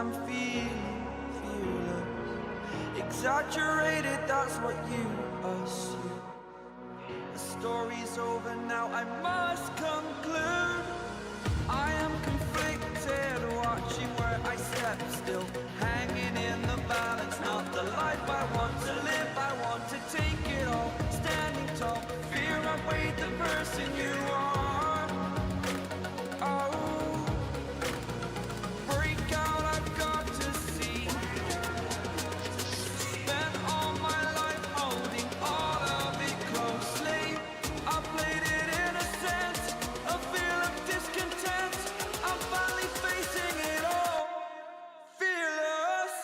I'm feeling fearless. Exaggerated, that's what you assume. The story's over now, I must conclude. I am conflicted, watching where I step still, hanging in the balance. Not the life I want to live, I want to take it all. Standing tall, fear I weighed the person you are. Oh, break out, I've got to see. Spent all my life holding all of it closely. I played it innocent, a feel of discontent. I'm finally facing it all, fearless.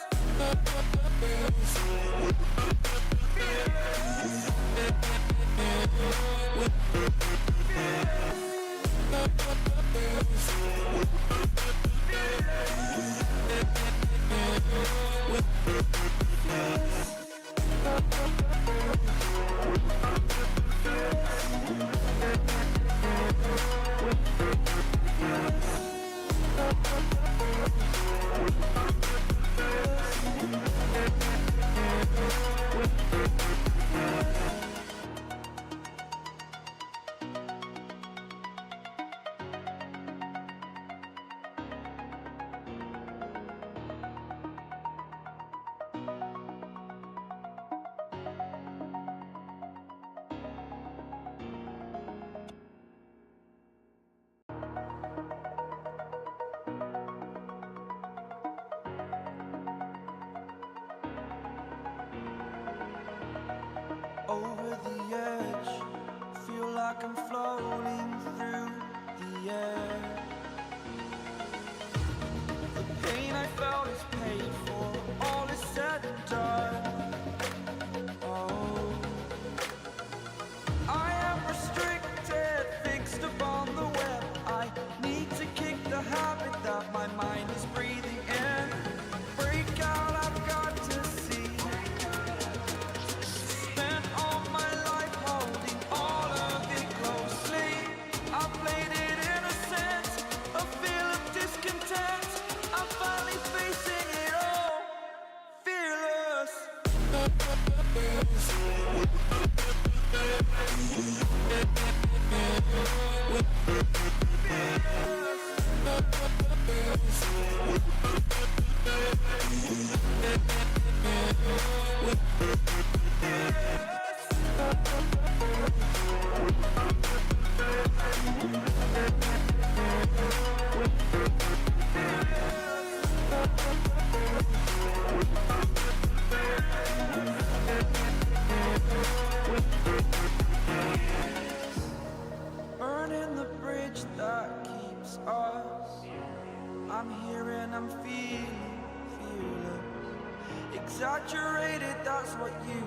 Over the edge, feel like I'm floating through the air. The pain I felt is paid for, all is said and done. Oh, I am restricted, fixed upon the web. I need to kick the habit that my mind is breathing in. Break out, I've got to see. Spent all my life holding all of it closely. I played it innocent, a feel of discontent. I'm finally facing it all, fearless. Burning the bridge that keeps us. I'm here and I'm feeling fearless. Exaggerated, that's what you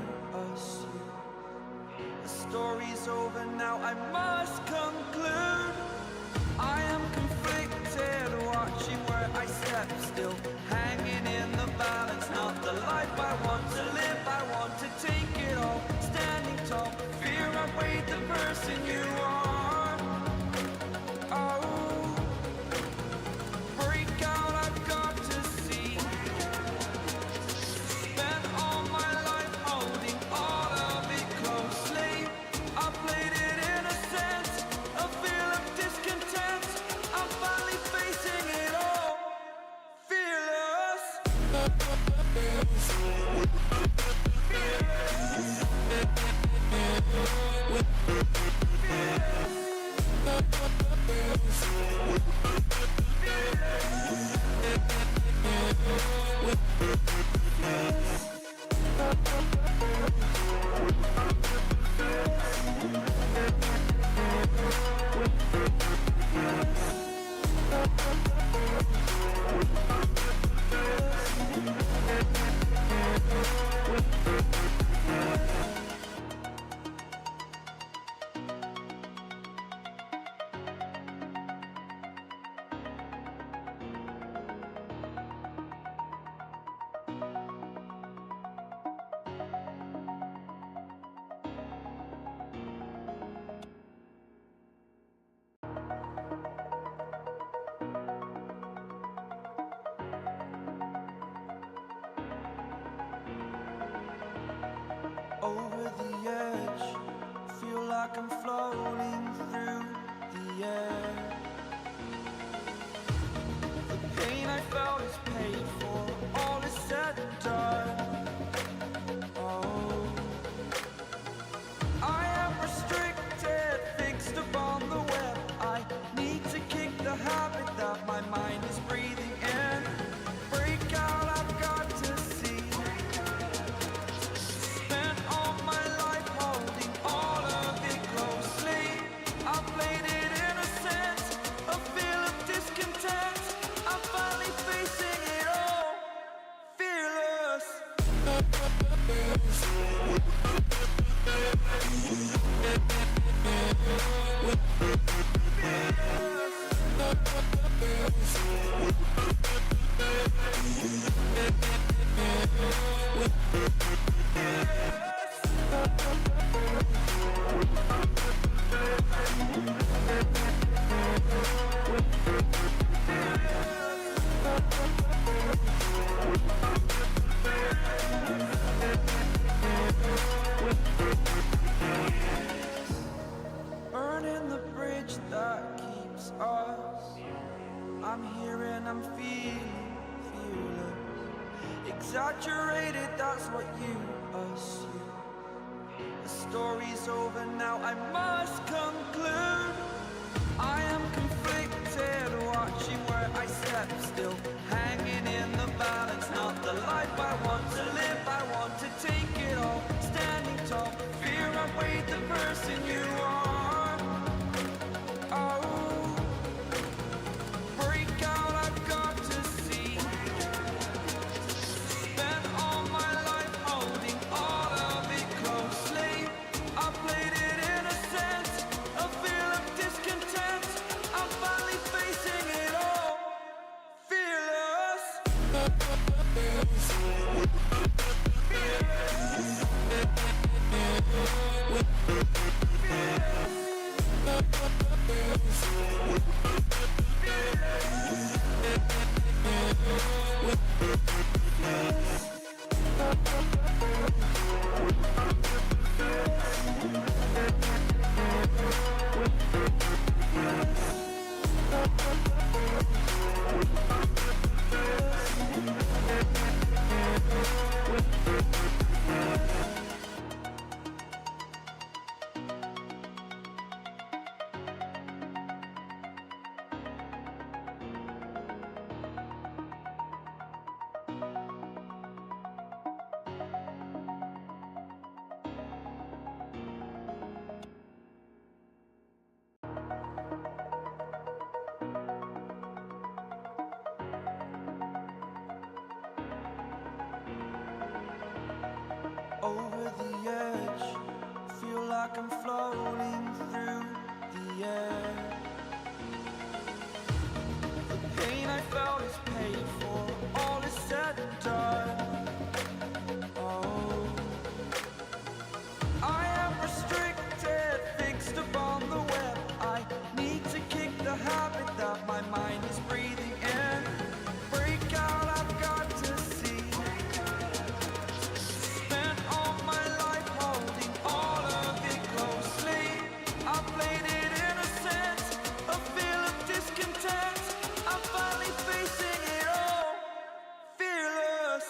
assume. The story's over now, I must conclude. I am conflicted, watching where I step still, hanging in the balance. Not the life I want to live, I want to take it all. Standing tall, fear I weighed the person you are. Oh, break out, I've got to see. Spent all my life holding all of it closely. I played it innocent, a feel of discontent. I'm finally facing it all, fearless. like I'm floating through the air. The pain I felt is paid for, all is said and done. Oh, I am restricted, fixed upon the web. I need to kick the habit that my mind is breathing in. Break out, I've got to see. Spent all my life holding all of it closely. I played it innocent, a feel of discontent. I'm finally facing it all, fearless. Burning the bridge that keeps us. I'm here and I'm feeling fearless. Exaggerated, that's what you assume. The story's over now, I must conclude. I am conflicted, watching where I step still, hanging in the balance. Not the life I want to live, I want to take it all. Standing tall, fear outweighed the person you are. Oh, break out, I've got to see. Spent all my life holding all of it closely. I played it innocent, a feel of discontent. I'm finally facing it all, fearless. Over the edge, feel like I'm floating through the air. The pain I felt is paid for, all is said and done. Oh, I am restricted, fixed upon the web. I need to kick the habit that my mind is breathing in. Break out, I've got to see. Spent all my life holding all of it closely. I played it innocent, a feel of discontent. I'm finally facing it all, fearless.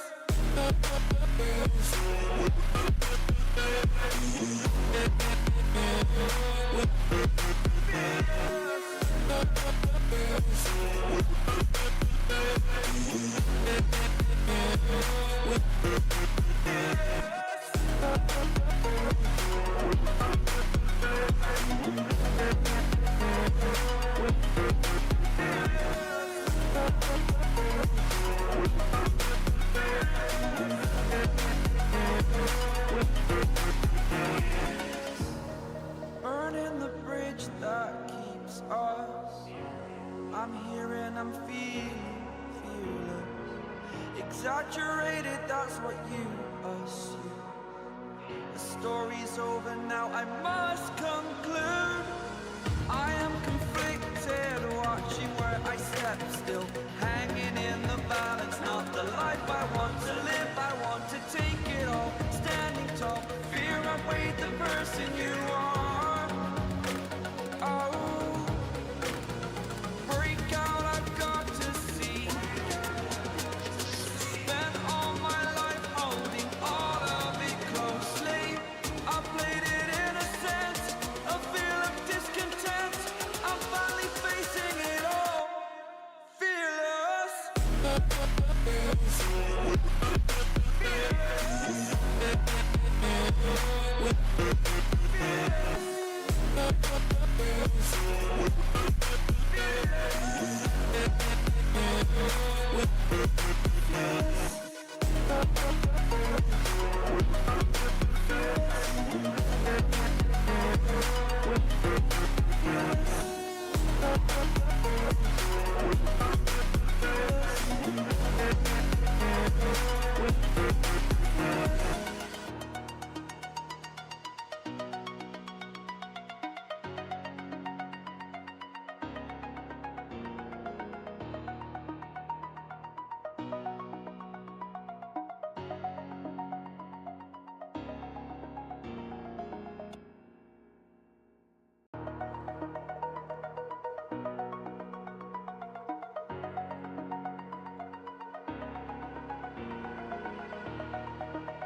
Burning the bridge that keeps us. I'm here and I'm feeling fearless. Exaggerated, that's what you assume. The story's over now, I must conclude. I am conflicted, watching where I step still, hanging in the balance. Not the life I want to live, I want to take it all. Standing tall, fear outweighed the person you are.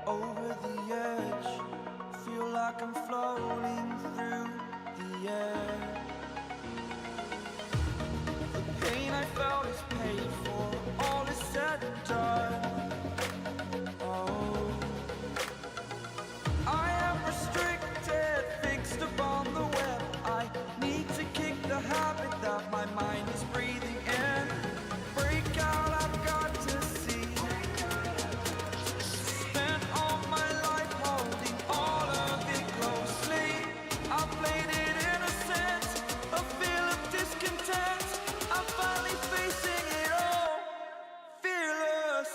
Over the edge, feel like I'm floating through the air. The pain I felt is paid for, all is said and done. Oh, I am restricted, fixed upon the web. I need to kick the habit that my mind is breathing in. Break out, I've got to see. Spent all my life holding all of it closely. I played it innocent, a feel of discontent. I'm finally facing it all, fearless.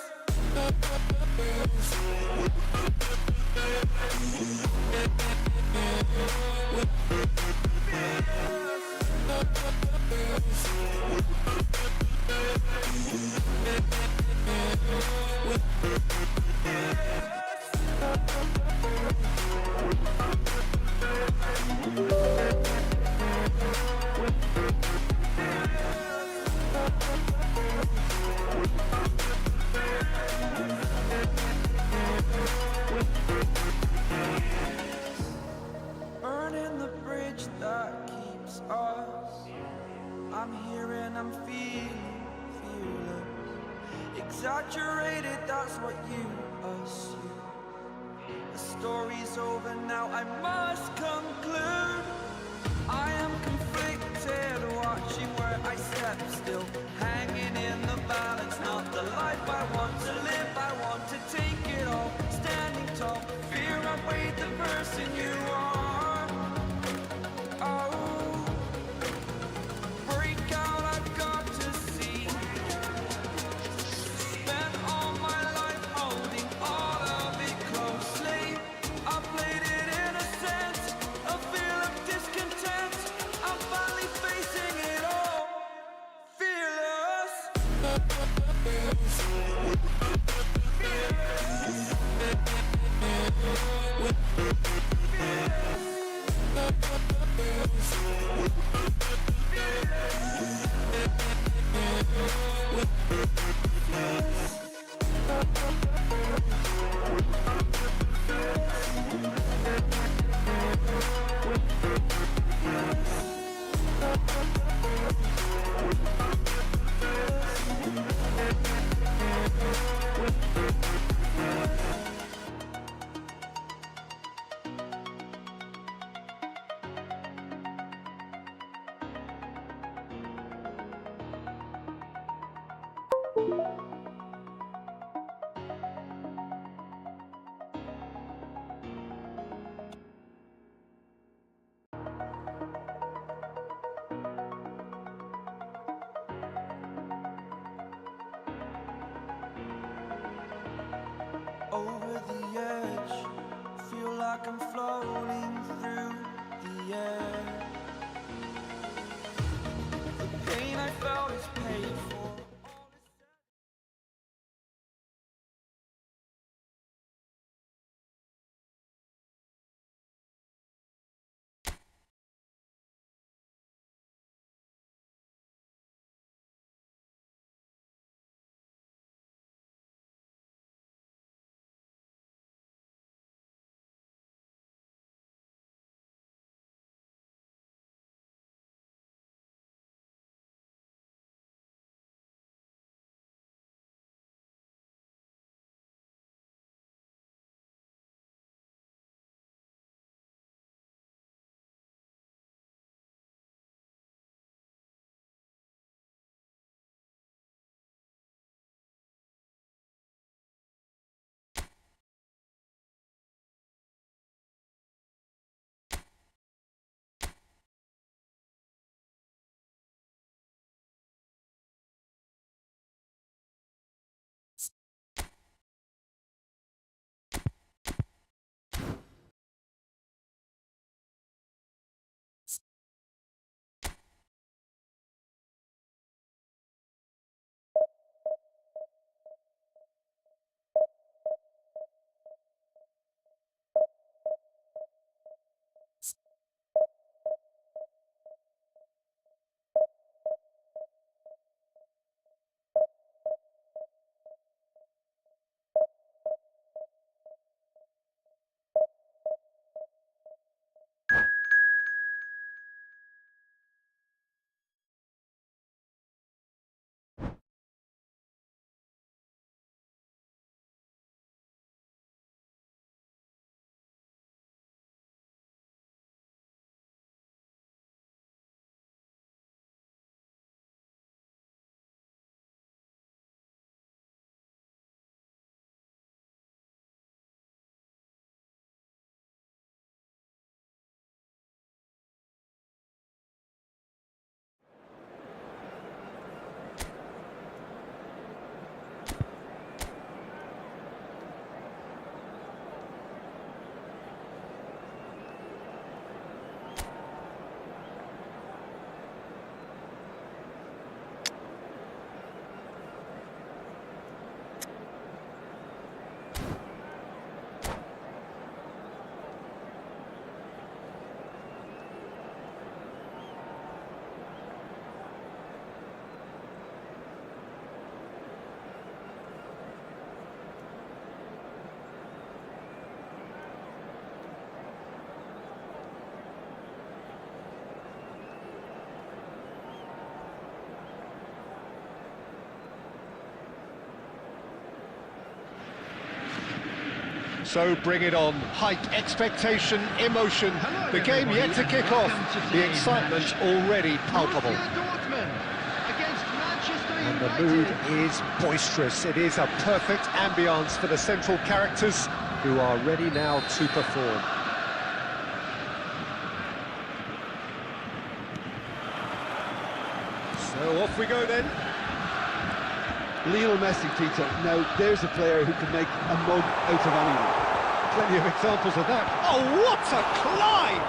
Burning the bridge that keeps us. I'm here and I'm feeling fearless. Exaggerated, that's what you assume. The story's over now, I must conclude. I am conflicted, watching where I step still, hanging in the balance. Not the life I want to live, I want to take it all. Standing tall, fear outweighed the person you are. Oh, break out, I've got to see. Spent all my life holding all of it closely. I played it innocent, a feel of discontent. I'm finally facing it all, fearless. Over the edge, feel like I'm floating through the air. The pain I felt is paid for. So bring it on. Hype, expectation, emotion. The game yet to kick off. The excitement already palpable. And the mood is boisterous. It is a perfect ambience for the central characters who are ready now to perform. So off we go then. Lionel Messi, Peter. Now, there's a player who can make a mug out of anyone. Plenty of examples of that. Oh, what a climb!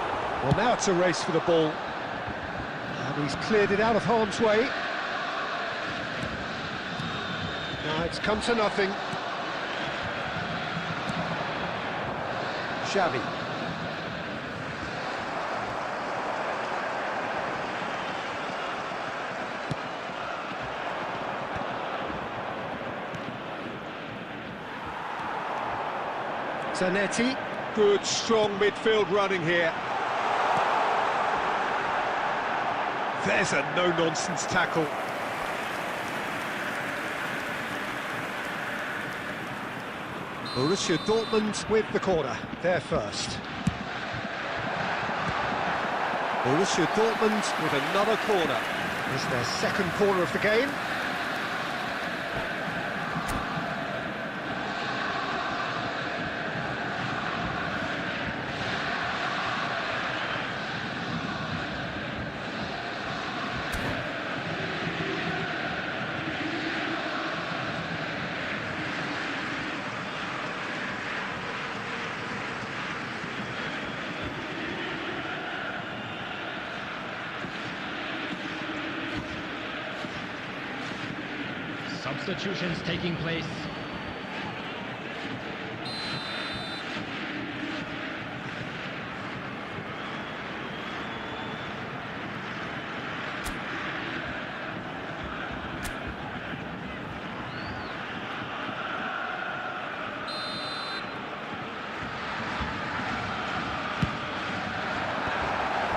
Well, now it's a race for the ball. And he's cleared it out of harm's way. Now it's come to nothing. Xavi. Zanetti, good strong midfield running here. There's a no-nonsense tackle. Borussia Dortmund with the corner, they're first. Borussia Dortmund with another corner. This is their second corner of the game. Substitutions taking place.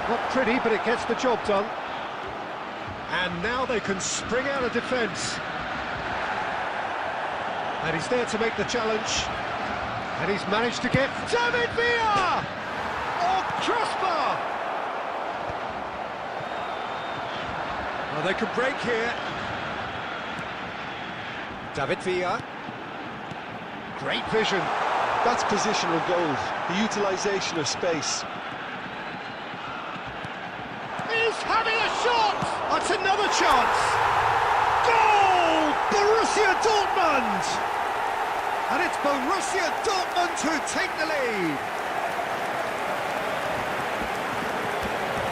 Not pretty, but it gets the job done. And now they can spring out of defence. And he's there to make the challenge. And he's managed to get David Villa! Oh, crossbar! Well, they can break here. David Villa. Great vision. That's positional goals, the utilisation of space. He's having a shot! That's another chance! Goal! Borussia Dortmund! And it's Borussia Dortmund who take the lead.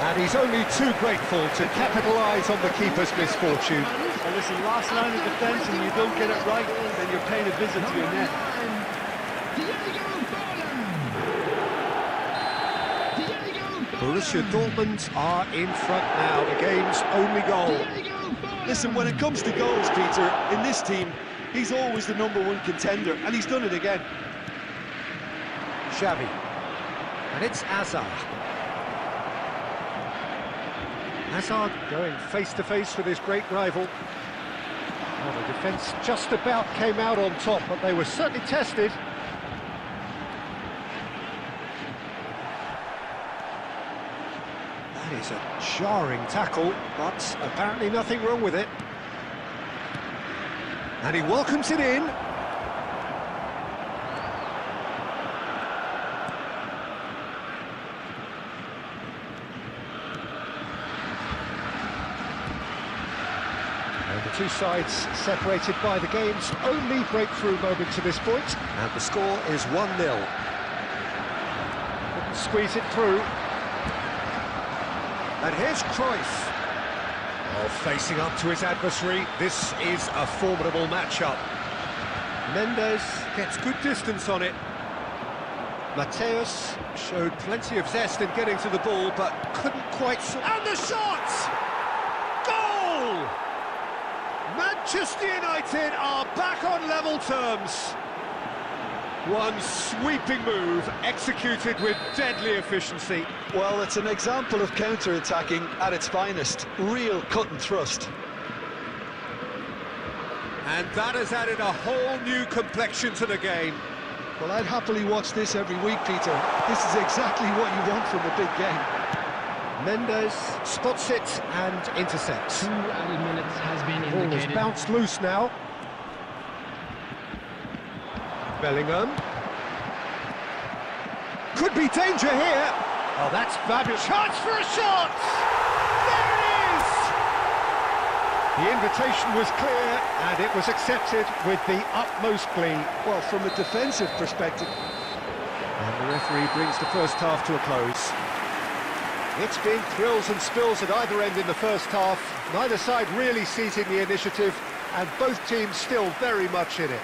And he's only too grateful to capitalise on the keeper's misfortune. Well, listen, last line of defence and you don't get it right, then you're paying a visit to your net. Borussia Dortmund are in front now, the game's only goal. Listen, when it comes to goals, Peter, in this team, he's always the #1 contender, and he's done it again. Xavi. And it's Hazard. Hazard going face-to-face with his great rival. Well, the defence just about came out on top, but they were certainly tested. That is a jarring tackle, but apparently nothing wrong with it. And he welcomes it in. And the two sides separated by the game's only breakthrough moment to this point. And the score is 1-0. Couldn't squeeze it through. And here's Cruyff. Oh, facing up to his adversary, this is a formidable matchup. Mendes gets good distance on it. Mateus showed plenty of zest in getting to the ball, but couldn't quite... And the shot! Goal! Manchester United are back on level terms. One sweeping move, executed with deadly efficiency. Well, it's an example of counter-attacking at its finest. Real cut and thrust. And that has added a whole new complexion to the game. Well, I'd happily watch this every week, Peter. This is exactly what you want from a big game. Mendes spots it and intercepts. 2 added minutes has been Ball has indicated. bounced loose now. Bellingham. Could be danger here. Oh, that's fabulous. Chance for a shot! There it is! The invitation was clear, and it was accepted with the utmost glee. Well, from a defensive perspective. And the referee brings the first half to a close. It's been thrills and spills at either end in the first half. Neither side really seizing the initiative, and both teams still very much in it.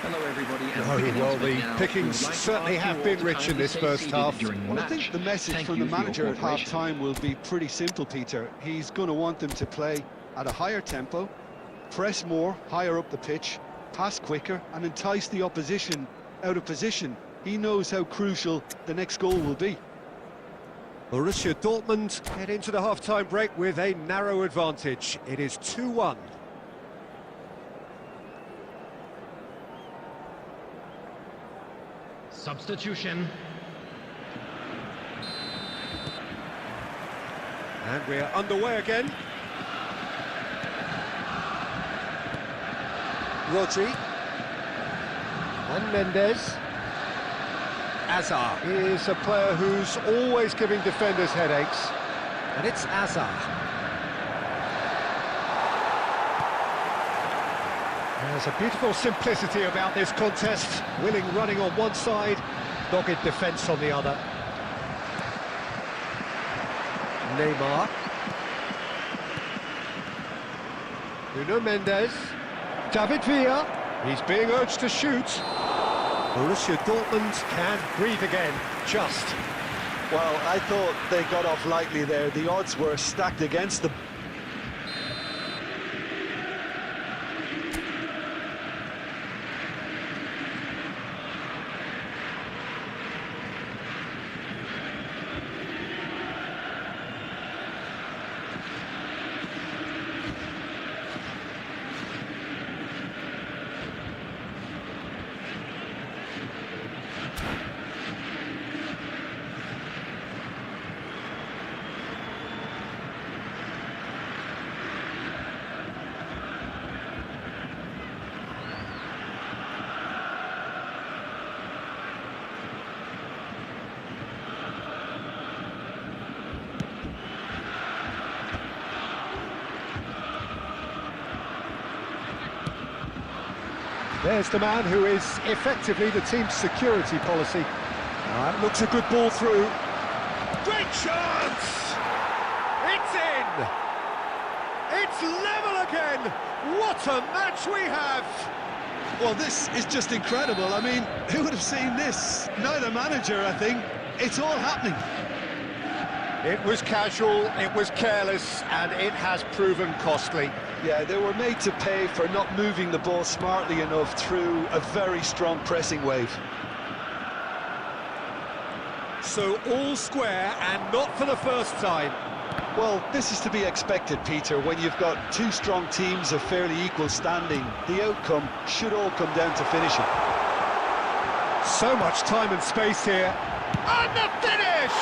Hello, everybody. And Oh, quick well, announcement the now. pickings We would like to certainly ask you have all been to rich in kindly this stay first seated half. during the Well, I match. think the message Thank from you the for your manager at cooperation. half-time will be pretty simple, Peter. He's going to want them to play at a higher tempo, press more, higher up the pitch, pass quicker, and entice the opposition out of position. He knows how crucial the next goal will be. Borussia Dortmund head into the half-time break with a narrow advantage. It is 2-1. Substitution. And we're underway again. Rodri. And Mendes. Azar is a player who's always giving defenders headaches. And it's Azar. There's a beautiful simplicity about this contest. Willing running on one side, dogged defence on the other. Neymar. Nuno Mendes. David Villa. He's being urged to shoot. Borussia Dortmund can breathe again, just. Well, I thought they got off lightly there. The odds were stacked against them. There's the man who is effectively the team's security policy. That looks a good ball through. Great chance! It's in! It's level again! What a match we have! Well, this is just incredible. I mean, who would have seen this? Neither manager, I think. It's all happening. It was casual, it was careless, and it has proven costly. Yeah, they were made to pay for not moving the ball smartly enough through a very strong pressing wave. So all square, and not for the first time. Well, this is to be expected, Peter. When you've got two strong teams of fairly equal standing, the outcome should all come down to finishing. So much time and space here. And the finish!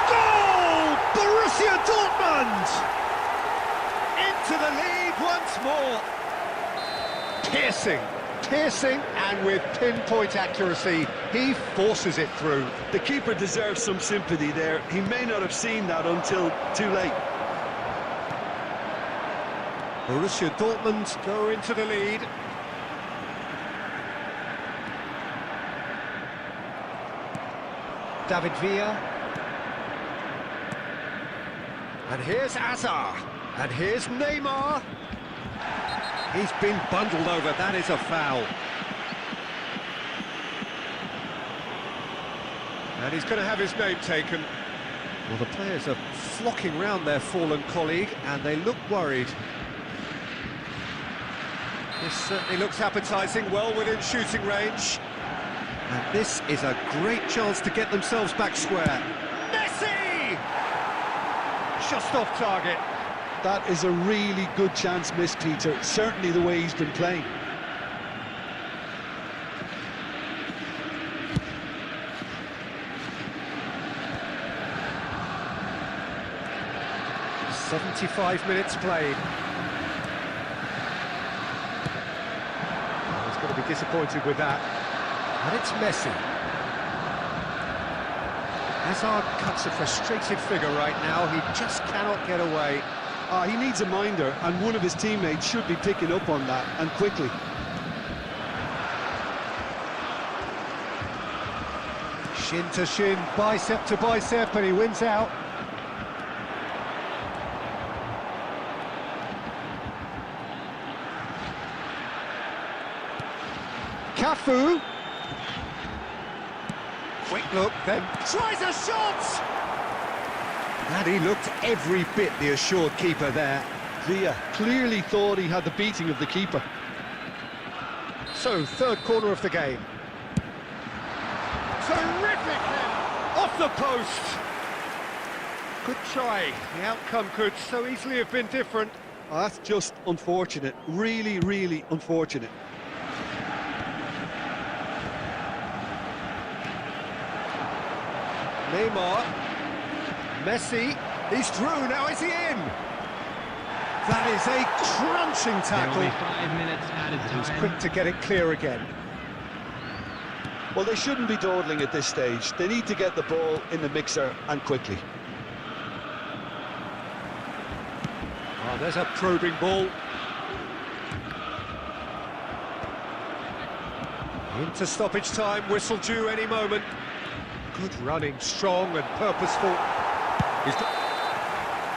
Goal! Borussia Dortmund! Into the lead once more. Piercing, and with pinpoint accuracy, he forces it through. The keeper deserves some sympathy there. He may not have seen that until too late. Borussia Dortmund go into the lead. David Villa. And here's Azar. And here's Neymar. He's been bundled over, that is a foul. And he's going to have his name taken. Well, the players are flocking round their fallen colleague, and they look worried. This certainly looks appetising, well within shooting range. And this is a great chance to get themselves back square. Messi! Just off target. That is a really good chance missed, Peter. Certainly the way he's been playing. 75 minutes played. Oh, he's going to be disappointed with that. And it's Messi. Hazard cuts a frustrated figure right now. He just cannot get away. He needs a minder, and one of his teammates should be picking up on that, and quickly. Shin to shin, bicep to bicep, and he wins out. Cafu. Quick look, then tries a shot! And he looked every bit the assured keeper there. Villa clearly thought he had the beating of the keeper. So, third corner of the game. Terrific hit! Off the post! Good try. The outcome could so easily have been different. Oh, that's just unfortunate. Really, really unfortunate. Neymar. Messi. He's through, now is he in? That is a crunching tackle. Only 5 minutes added He was time. quick to get it clear again. Well, they shouldn't be dawdling at this stage. They need to get the ball in the mixer, and quickly. Oh, there's a probing ball. Into stoppage time, whistle due any moment. Good running, strong and purposeful.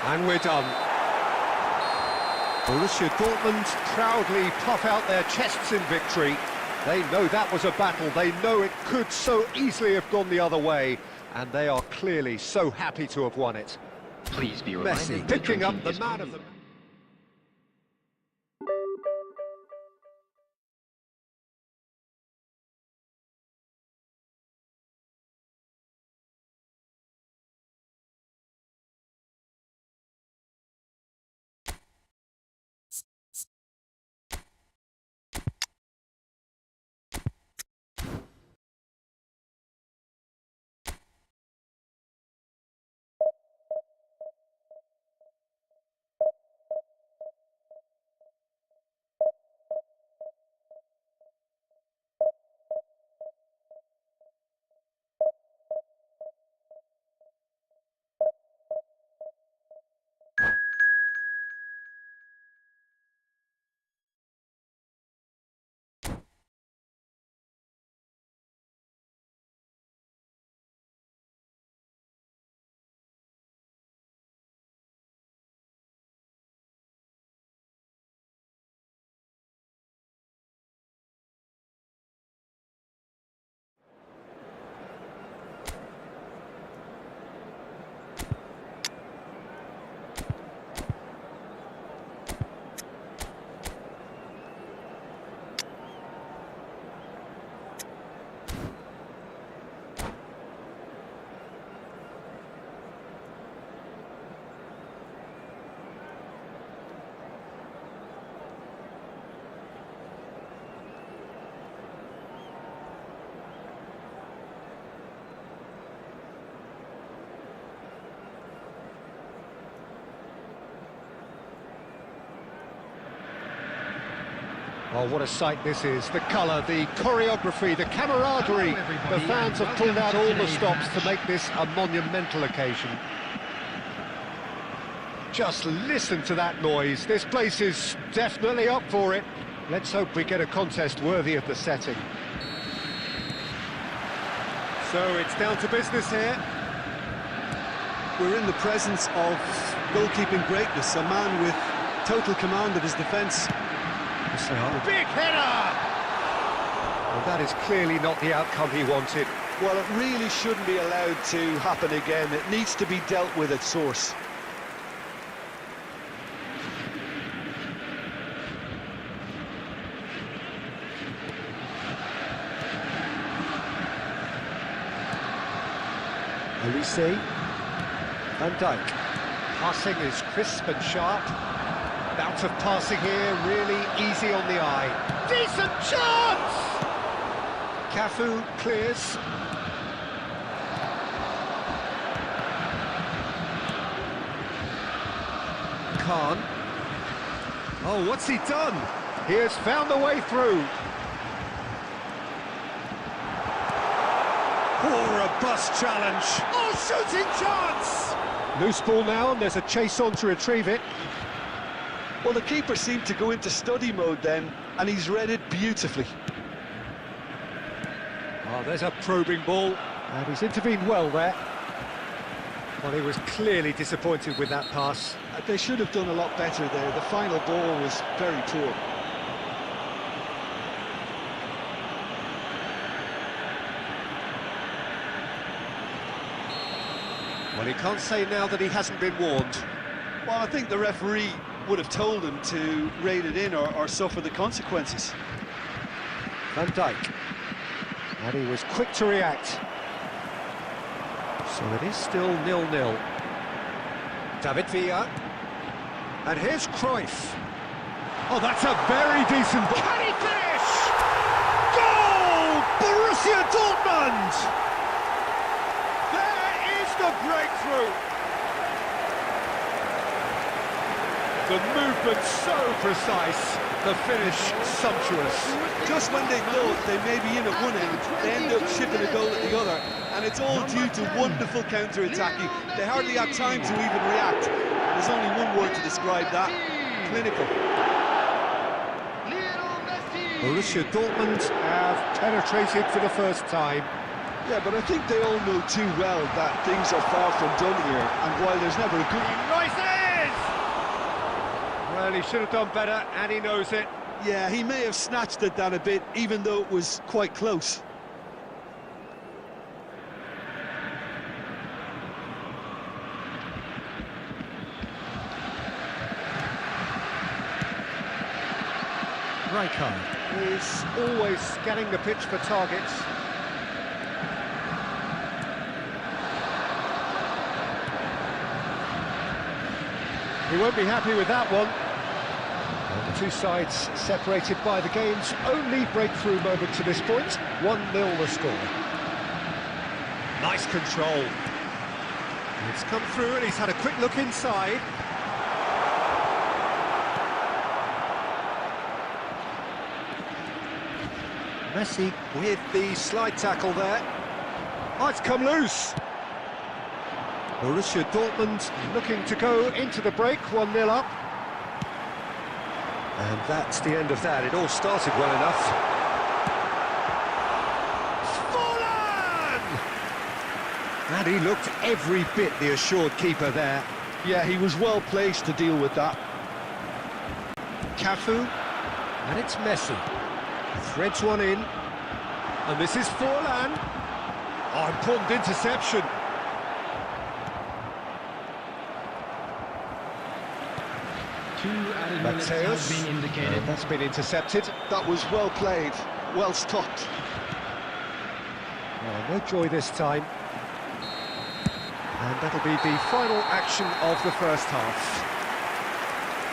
And we're done. Borussia Dortmund proudly puff out their chests in victory. They know that was a battle. They know it could so easily have gone the other way. And they are clearly so happy to have won it. Please be reminded Messi that picking up drinking the is man of the... Oh, what a sight this is. The colour, the choreography, the camaraderie. Hello, everybody, The fans and have pulled out welcome all to the today's stops to match. make this a monumental occasion. Just listen to that noise. This place is definitely up for it. Let's hope we get a contest worthy of the setting. So it's down to business here. We're in the presence of goalkeeping greatness, a man with total command of his defence. Big header! Well, that is clearly not the outcome he wanted. Well, it really shouldn't be allowed to happen again. It needs to be dealt with at source. Olise, Van Dijk. Passing is crisp and sharp. Bout of passing here, really easy on the eye. Decent chance! Cafu clears. Khan. Oh, what's he done? He has found the way through. Oh, robust challenge. Oh, shooting chance! Loose ball now, and there's a chase on to retrieve it. Well, the keeper seemed to go into study mode then, and he's read it beautifully. Oh, there's a probing ball, and he's intervened well there. Well, he was clearly disappointed with that pass. They should have done a lot better there. The final ball was very poor. Well, he can't say now that he hasn't been warned. Well, I think the referee would have told him to rein it in or suffer the consequences. Van Dijk. And he was quick to react. So it is still 0-0. David Villa. And here's Cruyff. Oh, that's a very decent ball. Can he finish? Goal! Borussia Dortmund! There is the breakthrough. The movement so precise, the finish sumptuous. Just when they thought they may be in at one end, they end up shipping a goal at the other, and it's all due to wonderful counter-attacking. They hardly had time to even react. There's only one word to describe that: clinical. Borussia Dortmund have penetrated for the first time. Yeah, but I think they all know too well that things are far from done here, and while there's never a good... Well, he should have done better, and he knows it. Yeah, he may have snatched at that a bit, even though it was quite close. Rijkaard is always scanning the pitch for targets. He won't be happy with that one. And the two sides separated by the game's only breakthrough moment to this point. 1-0 the score. Nice control. It's come through and he's had a quick look inside. Messi with the slide tackle there. Oh, it's come loose. Borussia Dortmund looking to go into the break, 1-0 up. And that's the end of that. It all started well enough. Fallen! And he looked every bit the assured keeper there. Yeah, he was well placed to deal with that. Cafu. And it's Messi. Threads one in. And this is Forlan. Oh, important interception. Has been indicated. That's been intercepted. That was well played, well stopped. Oh, no joy this time. And that'll be the final action of the first half.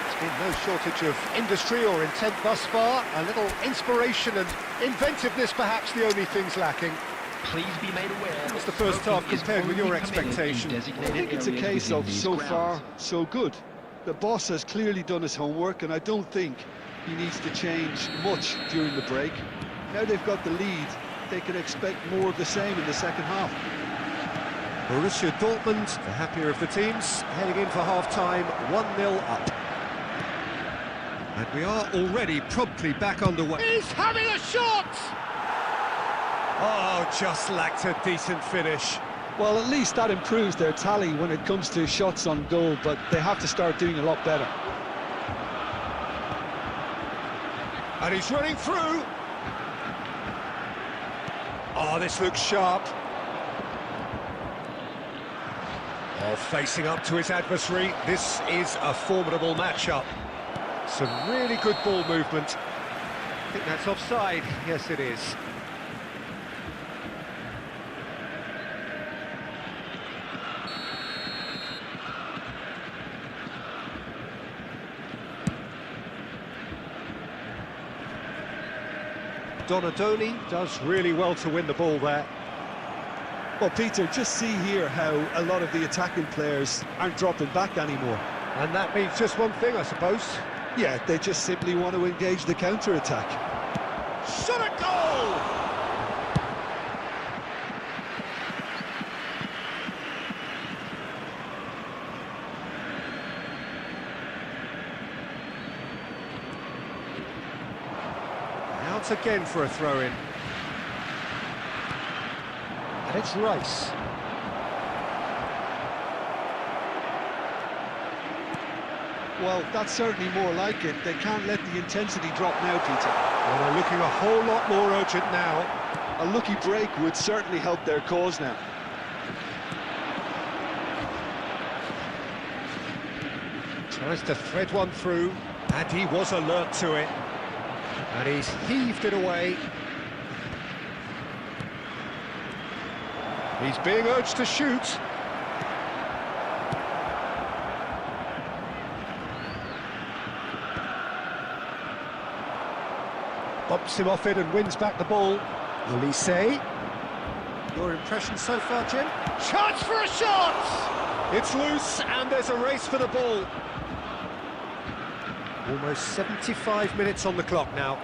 There's been no shortage of industry or intent thus far. A little inspiration and inventiveness, perhaps the only things lacking. Please be made aware. What's the first half compared with your expectation? I think it's a case of so far, so good. The boss has clearly done his homework, and I don't think he needs to change much during the break. Now they've got the lead, they can expect more of the same in the second half. Borussia Dortmund, the happier of the teams, heading in for half-time, 1-0 up. And we are already promptly back underway. He's having a shot! Oh, just lacked a decent finish. Well, at least that improves their tally when it comes to shots on goal, but they have to start doing a lot better. And he's running through. Oh, this looks sharp. Oh, facing up to his adversary. This is a formidable matchup. Some really good ball movement. I think that's offside. Yes, it is. Donadoni does really well to win the ball there. Well, Peter, just see here how a lot of the attacking players aren't dropping back anymore. And that means just one thing, I suppose. Yeah, they just simply want to engage the counter-attack. Shot a goal! Out again for a throw-in. And it's Rice. Well, that's certainly more like it. They can't let the intensity drop now, Peter. Well, they're looking a whole lot more urgent now. A lucky break would certainly help their cause now. Tries to thread one through, and he was alert to it. And he's heaved it away. He's being urged to shoot. Bumps him off it and wins back the ball. Elise. Your impression so far, Jim? Chance for a shot! It's loose and there's a race for the ball. Almost 75 minutes on the clock now.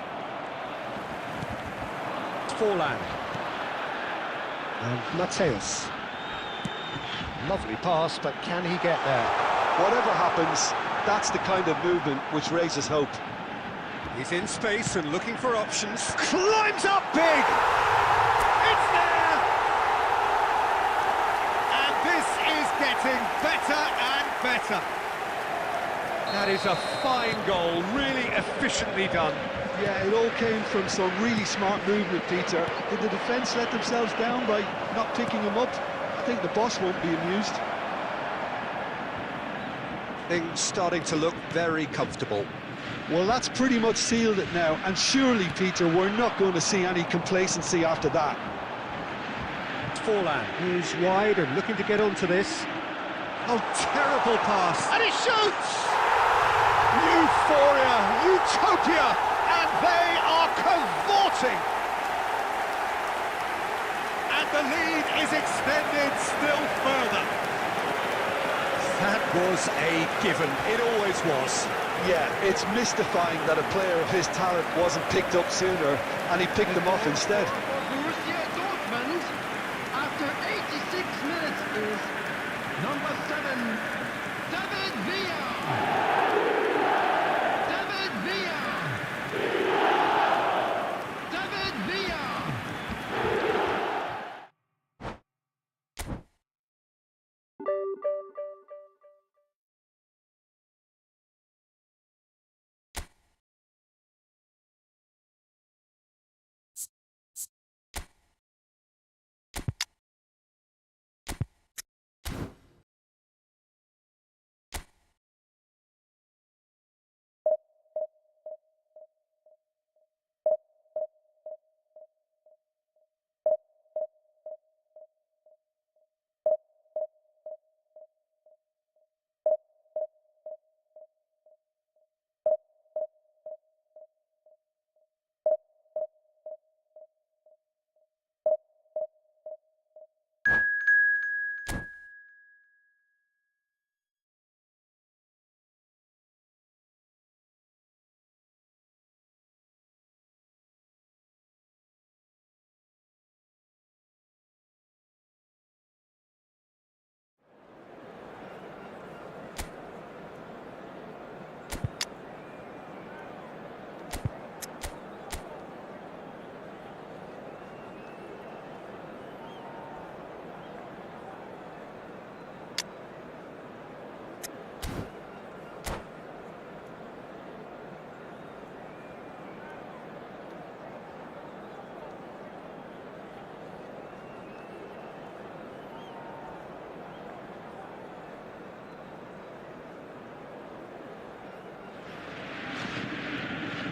Forlan. And Mateus. Lovely pass, but can he get there? Whatever happens, that's the kind of movement which raises hope. He's in space and looking for options. Climbs up big! It's there! And this is getting better and better. That is a fine goal, really efficiently done. Yeah, it all came from some really smart movement, Peter. Did the defence let themselves down by not picking him up? I think the boss won't be amused. Things starting to look very comfortable. Well, that's pretty much sealed it now, and surely, Peter, we're not going to see any complacency after that. Forlan, who's wide and looking to get onto this. Oh, terrible pass. And he shoots! Euphoria, utopia, and they are cavorting. And the lead is extended still further. That was a given, it always was. Yeah, it's mystifying that a player of his talent wasn't picked up sooner, and he picked them off instead. Borussia Dortmund, after 86 minutes, is number 7, David Villa. David Villa. David Villa.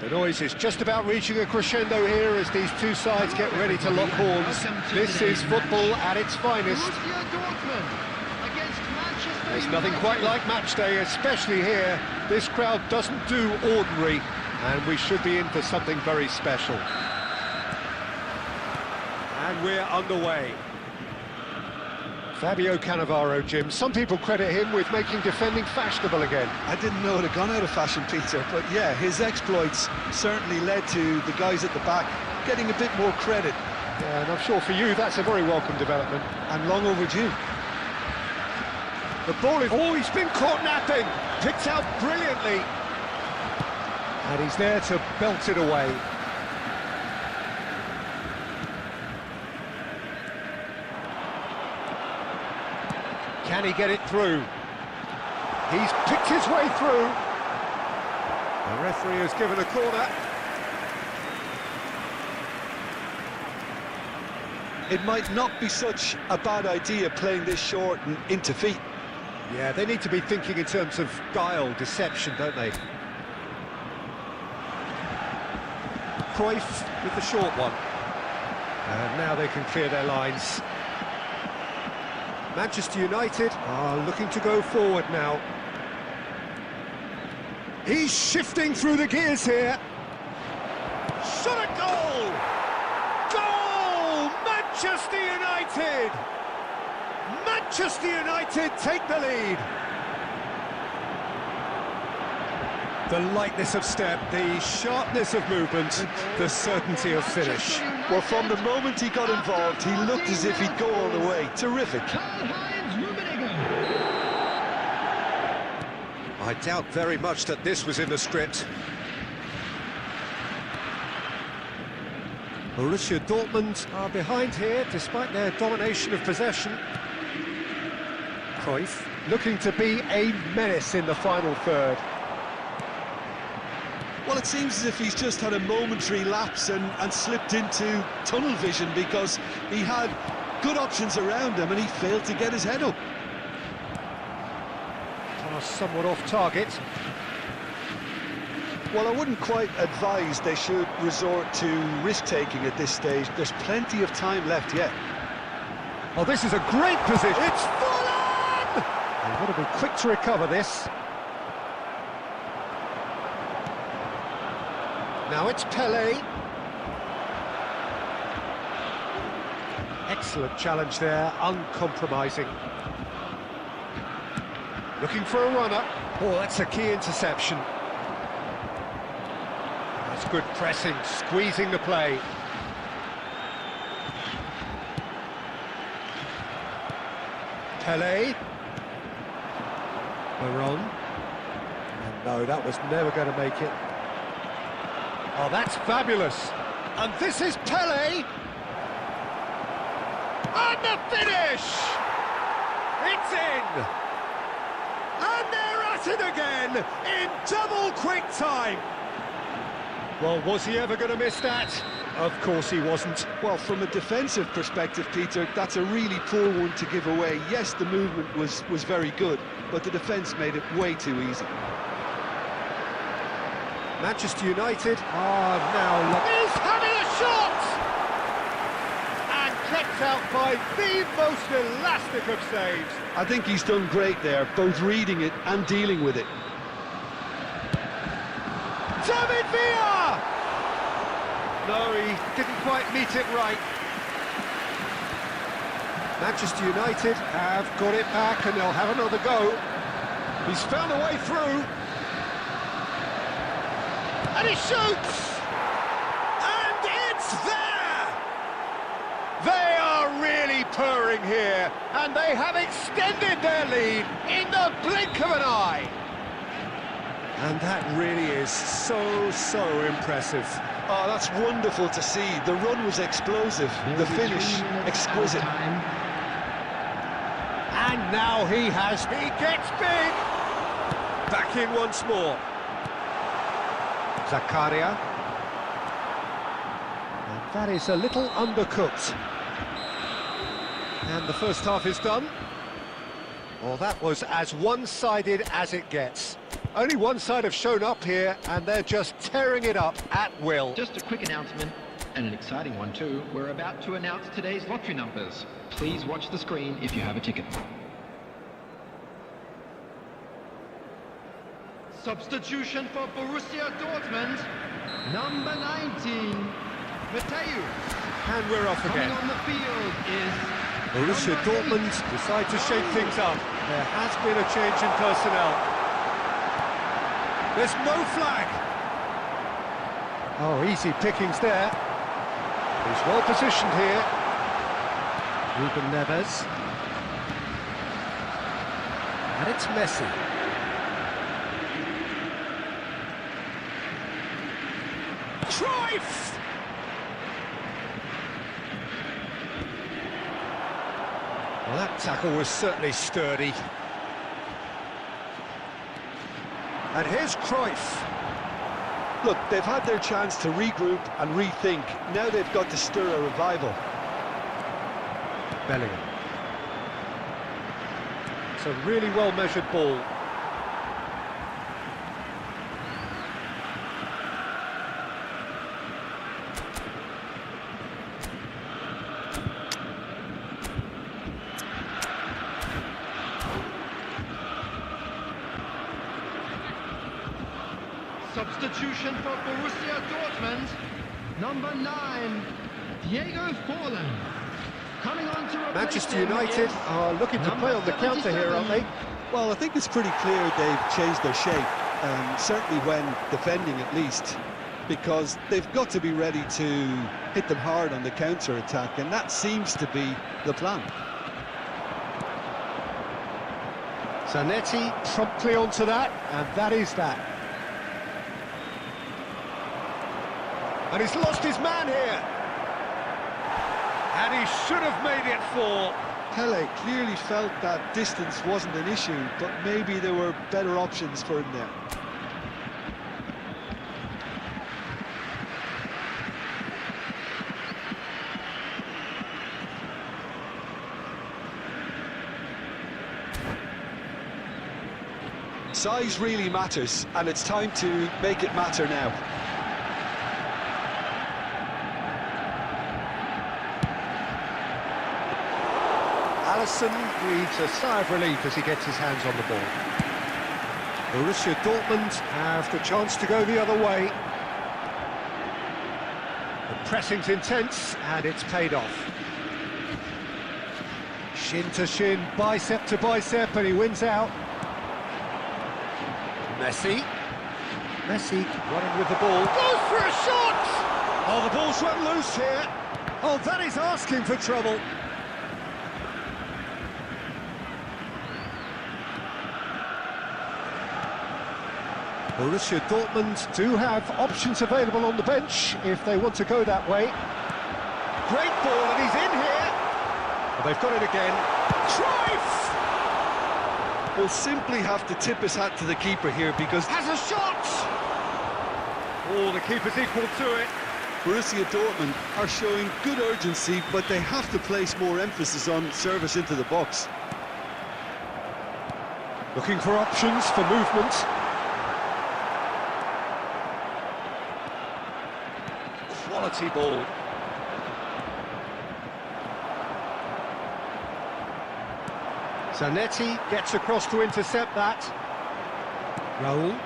The noise is just about reaching a crescendo here as these two sides get ready to lock horns. This is football at its finest. Borussia Dortmund against Manchester There's nothing quite like match day, especially here. This crowd doesn't do ordinary, and we should be in for something very special. And we're underway. Fabio Cannavaro, Jim. Some people credit him with making defending fashionable again. I didn't know it had gone out of fashion, Peter, but yeah, his exploits certainly led to the guys at the back getting a bit more credit. Yeah, and I'm sure for you that's a very welcome development. And long overdue. The ball is... Oh, he's been caught napping! Picked out brilliantly. And he's there to belt it away. Can he get it through? He's picked his way through. The referee has given a corner. It might not be such a bad idea playing this short and into feet. Yeah, they need to be thinking in terms of guile, deception, don't they? Cruyff with the short one. And now they can clear their lines. Manchester United are looking to go forward now. He's shifting through the gears here. Shot a goal! Goal! Manchester United! Manchester United take the lead. The lightness of step, the sharpness of movement, the certainty of finish. Well, from the moment he got involved, he looked as if he'd go all the way. Terrific. I doubt very much that this was in the script. Borussia Dortmund are behind here, despite their domination of possession. Cruyff looking to be a menace in the final third. Well, it seems as if he's just had a momentary lapse and slipped into tunnel vision because he had good options around him and he failed to get his head up. Pass somewhat off target. Well, I wouldn't quite advise they should resort to risk-taking at this stage. There's plenty of time left yet. Oh, this is a great position. It's full on! They've got to be quick to recover this. Now it's Pelé. Excellent challenge there, uncompromising. Looking for a runner. Oh, that's a key interception. That's good pressing, squeezing the play. Pelé. Baron. And no, that was never going to make it. Oh, that's fabulous. And this is Pelé. And the finish! It's in! And they're at it again in double quick time. Well, was he ever going to miss that? Of course he wasn't. Well, from a defensive perspective, Peter, that's a really poor one to give away. Yes, the movement was very good, but the defence made it way too easy. Manchester United are now... He's having a shot! And kept out by the most elastic of saves. I think he's done great there, both reading it and dealing with it. David Villa! No, he didn't quite meet it right. Manchester United have got it back and they'll have another go. He's found a way through. And he shoots! And it's there! They are really purring here, and they have extended their lead in the blink of an eye. And that really is so impressive. Oh, that's wonderful to see. The run was explosive, the finish exquisite. And now he gets big! Back in once more. Zakaria. And that is a little undercooked. And the first half is done. Well, that was as one-sided as it gets. Only one side have shown up here, and they're just tearing it up at will. Just a quick announcement, and an exciting one too. We're about to announce today's lottery numbers. Please watch the screen if you have a ticket. Substitution for Borussia Dortmund, number 19, Matthew. And we're off Coming again. on the field is Borussia Dortmund decide to shake things up. There has been a change in personnel. There's no flag. Oh, easy pickings there. He's well positioned here. Ruben Neves. And it's Messi. Cruyff! Well, that tackle was certainly sturdy. And here's Cruyff. Look, they've had their chance to regroup and rethink. Now they've got to stir a revival. Bellingham. It's a really well-measured ball. Substitution for Borussia Dortmund. Number 9, Diego Forlan. Coming on to replace Manchester him United is are looking to play on the counter here, aren't they? Well, I think it's pretty clear they've changed their shape, certainly when defending at least, because they've got to be ready to hit them hard on the counter-attack, and that seems to be the plan. Zanetti promptly onto that, and that is that. And he's lost his man here. And he should have made it fall. Pele clearly felt that distance wasn't an issue, but maybe there were better options for him there. Size really matters, and it's time to make it matter now. Alisson breathes a sigh of relief as he gets his hands on the ball. Borussia Dortmund have the chance to go the other way. The pressing's intense, and it's paid off. Shin to shin, bicep to bicep, and he wins out. Messi. Messi running with the ball. Goes for a shot! Oh, the ball's run loose here. Oh, that is asking for trouble. Borussia Dortmund do have options available on the bench if they want to go that way. Great ball, and he's in here. Well, they've got it again. Cruyff! Will simply have to tip his hat to the keeper here because... Has a shot! Oh, the keeper's equal to it. Borussia Dortmund are showing good urgency, but they have to place more emphasis on service into the box. Looking for options for movement. Quality ball. Zanetti gets across to intercept that. Raul.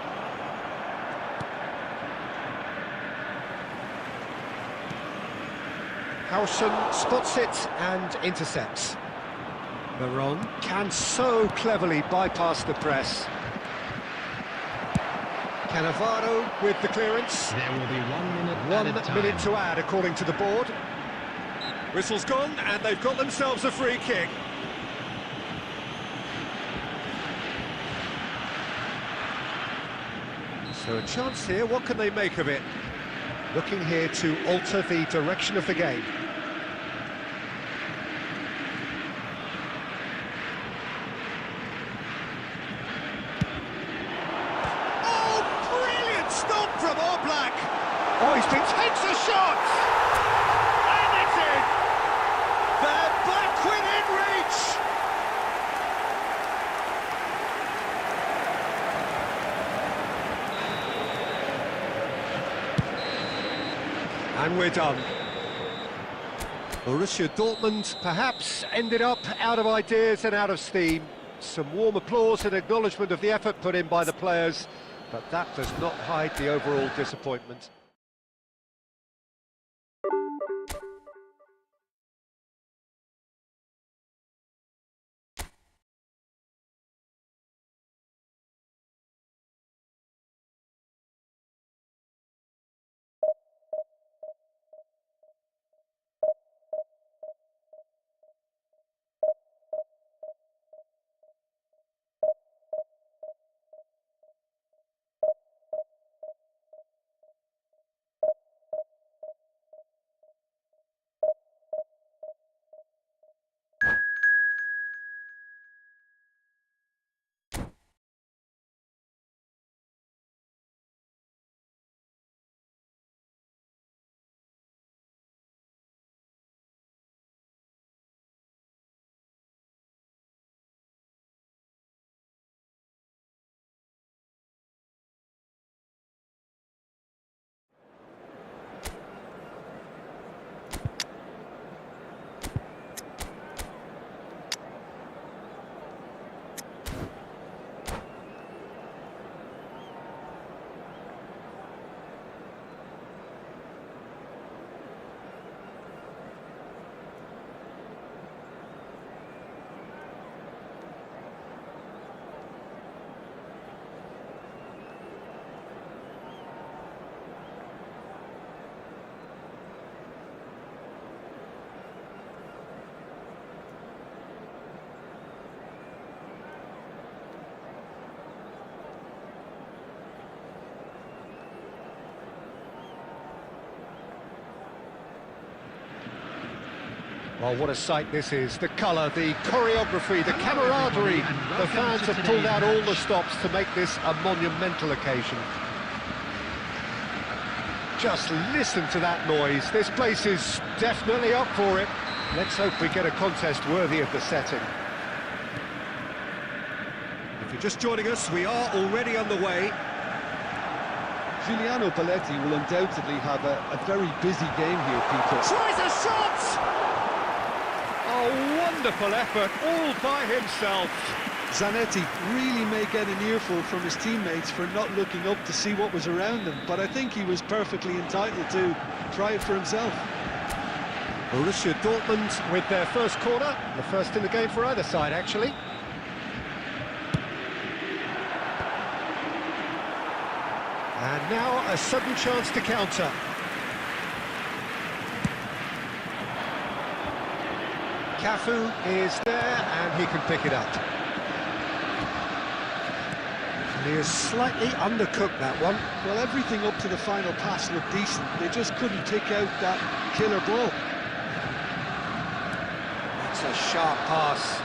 Hausen spots it and intercepts. Veron can so cleverly bypass the press. Cannavaro with the clearance. There will be 1 minute One added time. minute to add, according to the board. Whistle's gone, and they've got themselves a free kick. So a chance here, what can they make of it? Looking here to alter the direction of the game. Oh, brilliant stop from Oblak! Oh, he's been takes a shot! And it's in! They're back within reach! And we're done. Borussia Dortmund perhaps ended up out of ideas and out of steam. Some warm applause and acknowledgement of the effort put in by the players, but that does not hide the overall disappointment. Well, what a sight this is. The colour, the choreography, the camaraderie. The fans have pulled out all the stops to make this a monumental occasion. Just listen to that noise. This place is definitely up for it. Let's hope we get a contest worthy of the setting. If you're just joining us, we are already underway. Giuliano Belletti will undoubtedly have a very busy game here, Peter. Tries a shot! A wonderful effort, all by himself. Zanetti really may get an earful from his teammates for not looking up to see what was around him, but I think he was perfectly entitled to try it for himself. Borussia Dortmund with their first corner, the first in the game for either side, actually. And now a sudden chance to counter. Cafu is there, and he can pick it up. And he has slightly undercooked that one. Well, everything up to the final pass looked decent. They just couldn't pick out that killer ball. It's a sharp pass.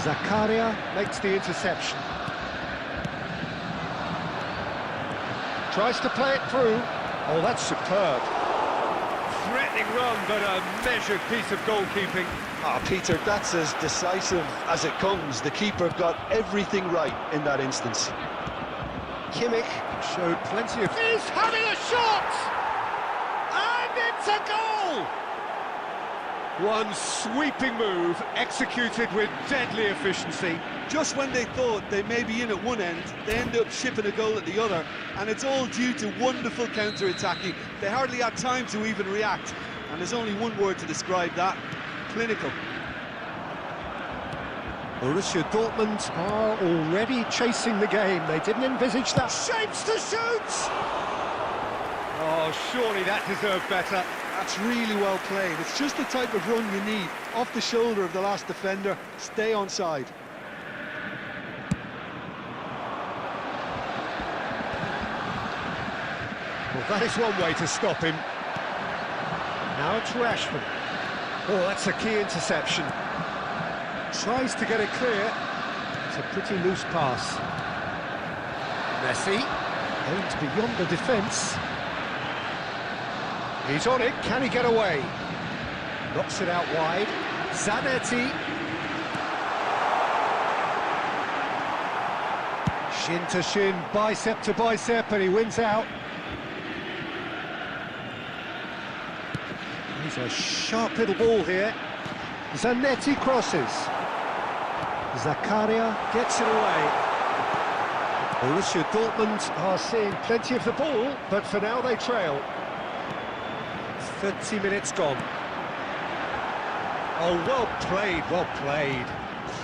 Zakaria makes the interception. Tries to play it through. Oh, that's superb. Threatening run, but a measured piece of goalkeeping. Ah, Peter, that's as decisive as it comes. The keeper got everything right in that instance. Kimmich showed plenty of... He's having a shot! And it's a goal! One sweeping move, executed with deadly efficiency. Just when they thought they may be in at one end, they end up shipping a goal at the other, and it's all due to wonderful counter-attacking. They hardly had time to even react, and there's only one word to describe that: clinical. Borussia Dortmund are already chasing the game. They didn't envisage that. Shapes to shoot! Oh, surely that deserved better. That's really well played. It's just the type of run you need. Off the shoulder of the last defender, stay onside. Well, that is one way to stop him. Now it's Rashford. Oh, that's a key interception. Tries to get it clear. It's a pretty loose pass. Messi aims beyond the defence. He's on it, can he get away? Knocks it out wide. Zanetti. Shin to shin, bicep to bicep, and he wins out. He's a sharp little ball here. Zanetti crosses. Zakaria gets it away. Borussia Dortmund are seeing plenty of the ball, but for now they trail. 30 minutes gone. Oh, well played, well played.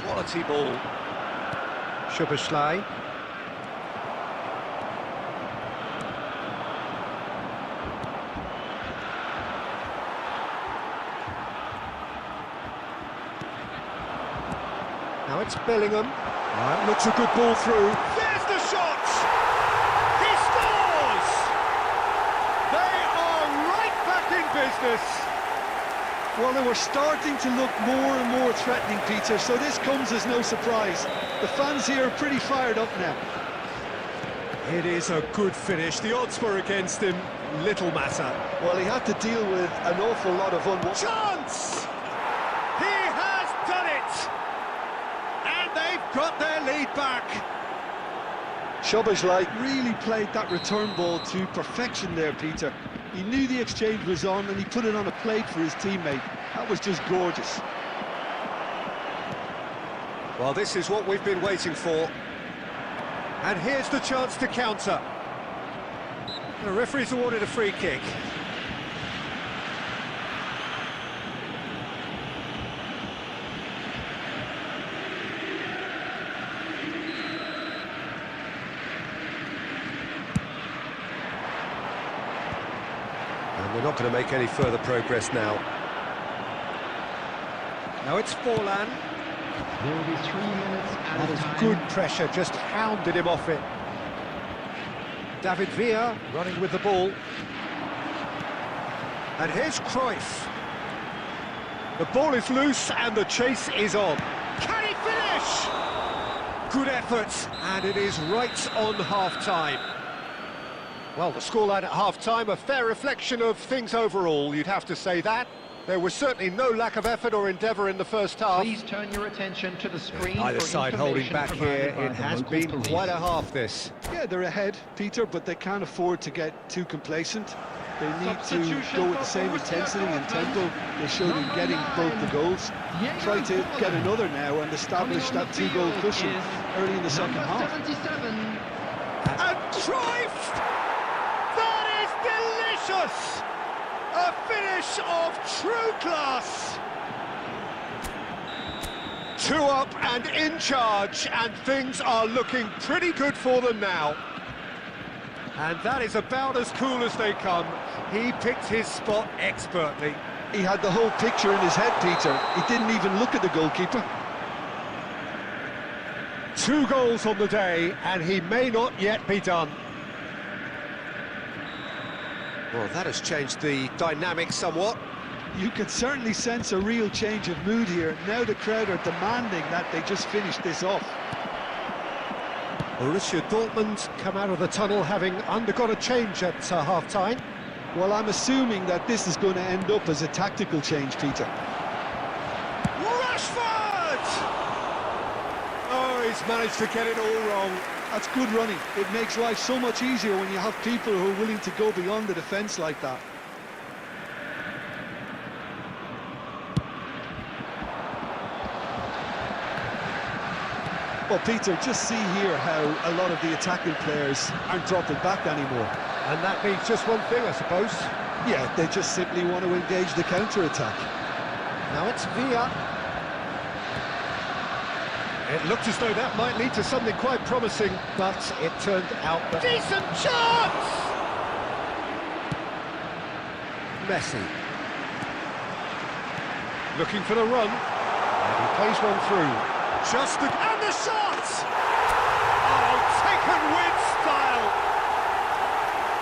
Quality ball. Szoboszlai. Now it's Bellingham. That looks a good ball through. There's the shot! He scores! They are right back in business. Well, they were starting to look more and more threatening, Peter, so this comes as no surprise. The fans here are pretty fired up now. It is a good finish. The odds were against him. Little matter. Well, he had to deal with an awful lot of Chance! He has done it! And they've got their lead back. Szoboszlai really played that return ball to perfection there, Peter. He knew the exchange was on and he put it on a plate for his teammate. That was just gorgeous. Well, this is what we've been waiting for. And here's the chance to counter. The referee's awarded a free kick. And they're not going to make any further progress now. Now it's Forlan. There will be 3 minutes That added is time. good pressure, just hounded him off it. David Villa running with the ball. And here's Cruyff. The ball is loose and the chase is on. Can he finish? Good effort, and it is right on half-time. Well, the scoreline at half-time, a fair reflection of things overall, you'd have to say that. There was certainly no lack of effort or endeavour in the first half. Please turn your attention to the screen. Either for side holding information back provided here, by it the has local been police. quite a half, this. Yeah, they're ahead, Peter, but they can't afford to get too complacent. They need to go with the same intensity and tempo they showed in getting both the goals. Try to get another now and establish that two-goal cushion early in the second half. 77. And Cruyff! That is delicious! A finish of true class! 2 up and in charge, and things are looking pretty good for them now. And that is about as cool as they come. He picked his spot expertly. He had the whole picture in his head, Peter. He didn't even look at the goalkeeper. 2 goals on the day, and he may not yet be done. Well, that has changed the dynamic somewhat. You can certainly sense a real change of mood here. Now the crowd are demanding that they just finish this off. Borussia Dortmund come out of the tunnel having undergone a change at half-time. Well, I'm assuming that this is going to end up as a tactical change, Peter. Rashford! Oh, he's managed to get it all wrong. That's good running. It makes life so much easier when you have people who are willing to go beyond the defence like that. Well, Peter, just see here how a lot of the attacking players aren't dropping back anymore. And that means just one thing, I suppose. Yeah, they just simply want to engage the counter-attack. Now it's Villa. It looked as though that might lead to something quite promising, but it turned out that... Decent chance! Messi. Looking for the run. And he plays one through. Just the... And the shot! Oh, taken with style!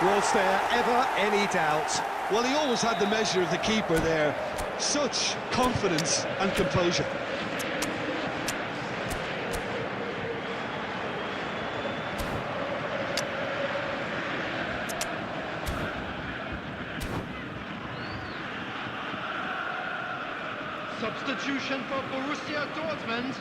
Was there ever any doubt? Well, he always had the measure of the keeper there. Such confidence and composure. Substitution for Borussia Dortmund,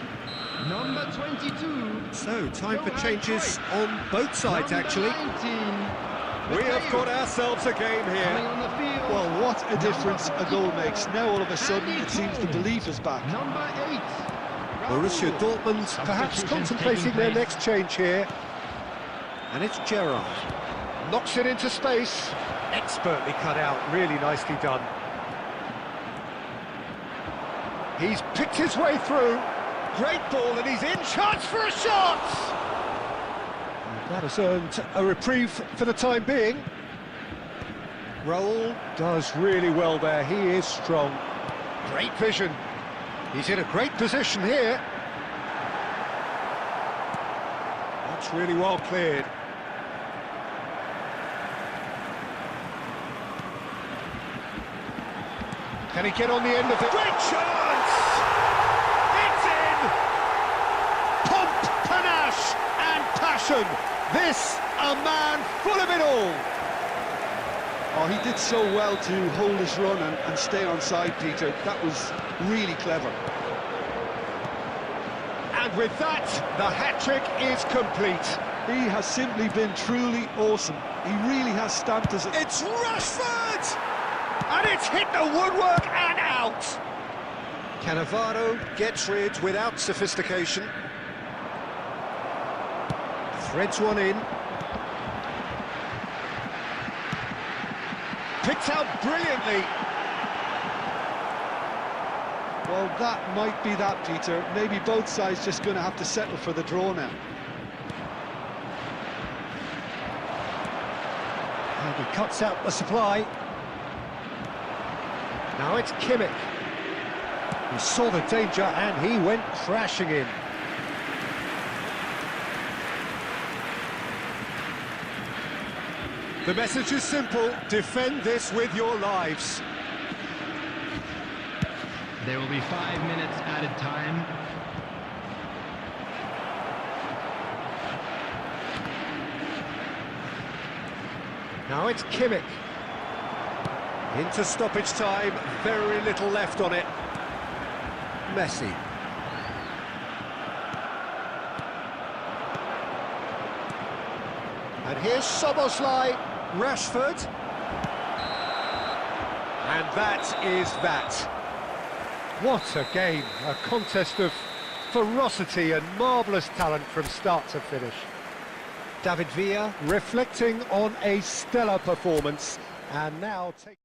number 22. So, time for changes on both sides, actually. 19. We have got ourselves a game Coming here. on the field. Well, what a difference a goal makes. Now, all of a sudden, it seems the belief is back. Number 8. Borussia Dortmund perhaps contemplating their next change here. And it's Gerrard. Knocks it into space. Expertly cut out, really nicely done. He's picked his way through. Great ball, and he's in. Chance for a shot! And that has earned a reprieve for the time being. Raul does really well there. He is strong. Great vision. He's in a great position here. That's really well cleared. Can he get on the end of it? Great chance! It's in! Pomp, panache and passion. This, a man full of it all. Oh, he did so well to hold his run and stay on side, Peter. That was really clever. And with that, the hat-trick is complete. He has simply been truly awesome. He really has stamped us. It's Rashford! And it's hit the woodwork and out! Cannavaro gets rid without sophistication. Threads one in. Picked out brilliantly. Well, that might be that, Peter. Maybe both sides just going to have to settle for the draw now. And he cuts out the supply. Now it's Kimmich. He saw the danger and he went crashing in. The message is simple: defend this with your lives. There will be 5 minutes added time. Now it's Kimmich. Into stoppage time, very little left on it. Messi. And here's Szoboszlai, Rashford. And that is that. What a game, a contest of ferocity and marvellous talent from start to finish. David Villa reflecting on a stellar performance, and now take...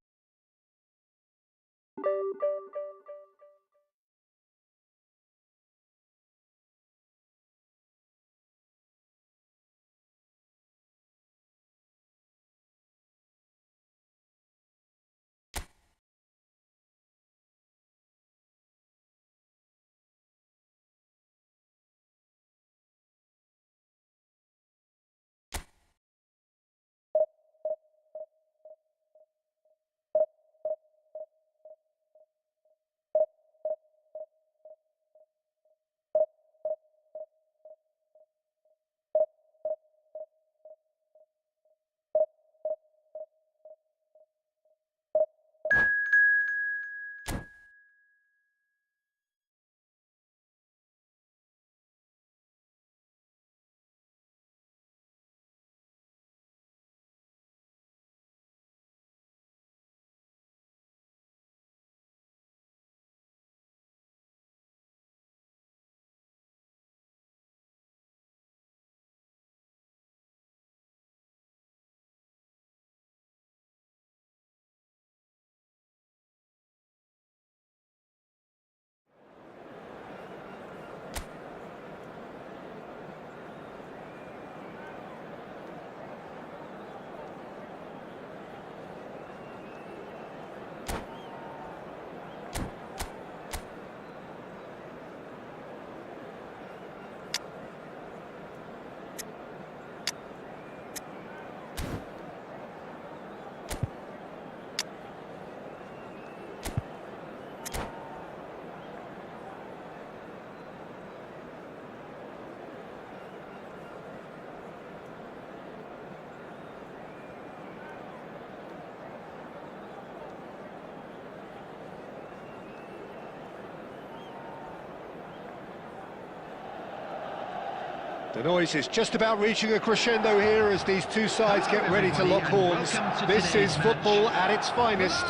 The noise is just about reaching a crescendo here as these two sides get ready to lock horns. This is football at its finest.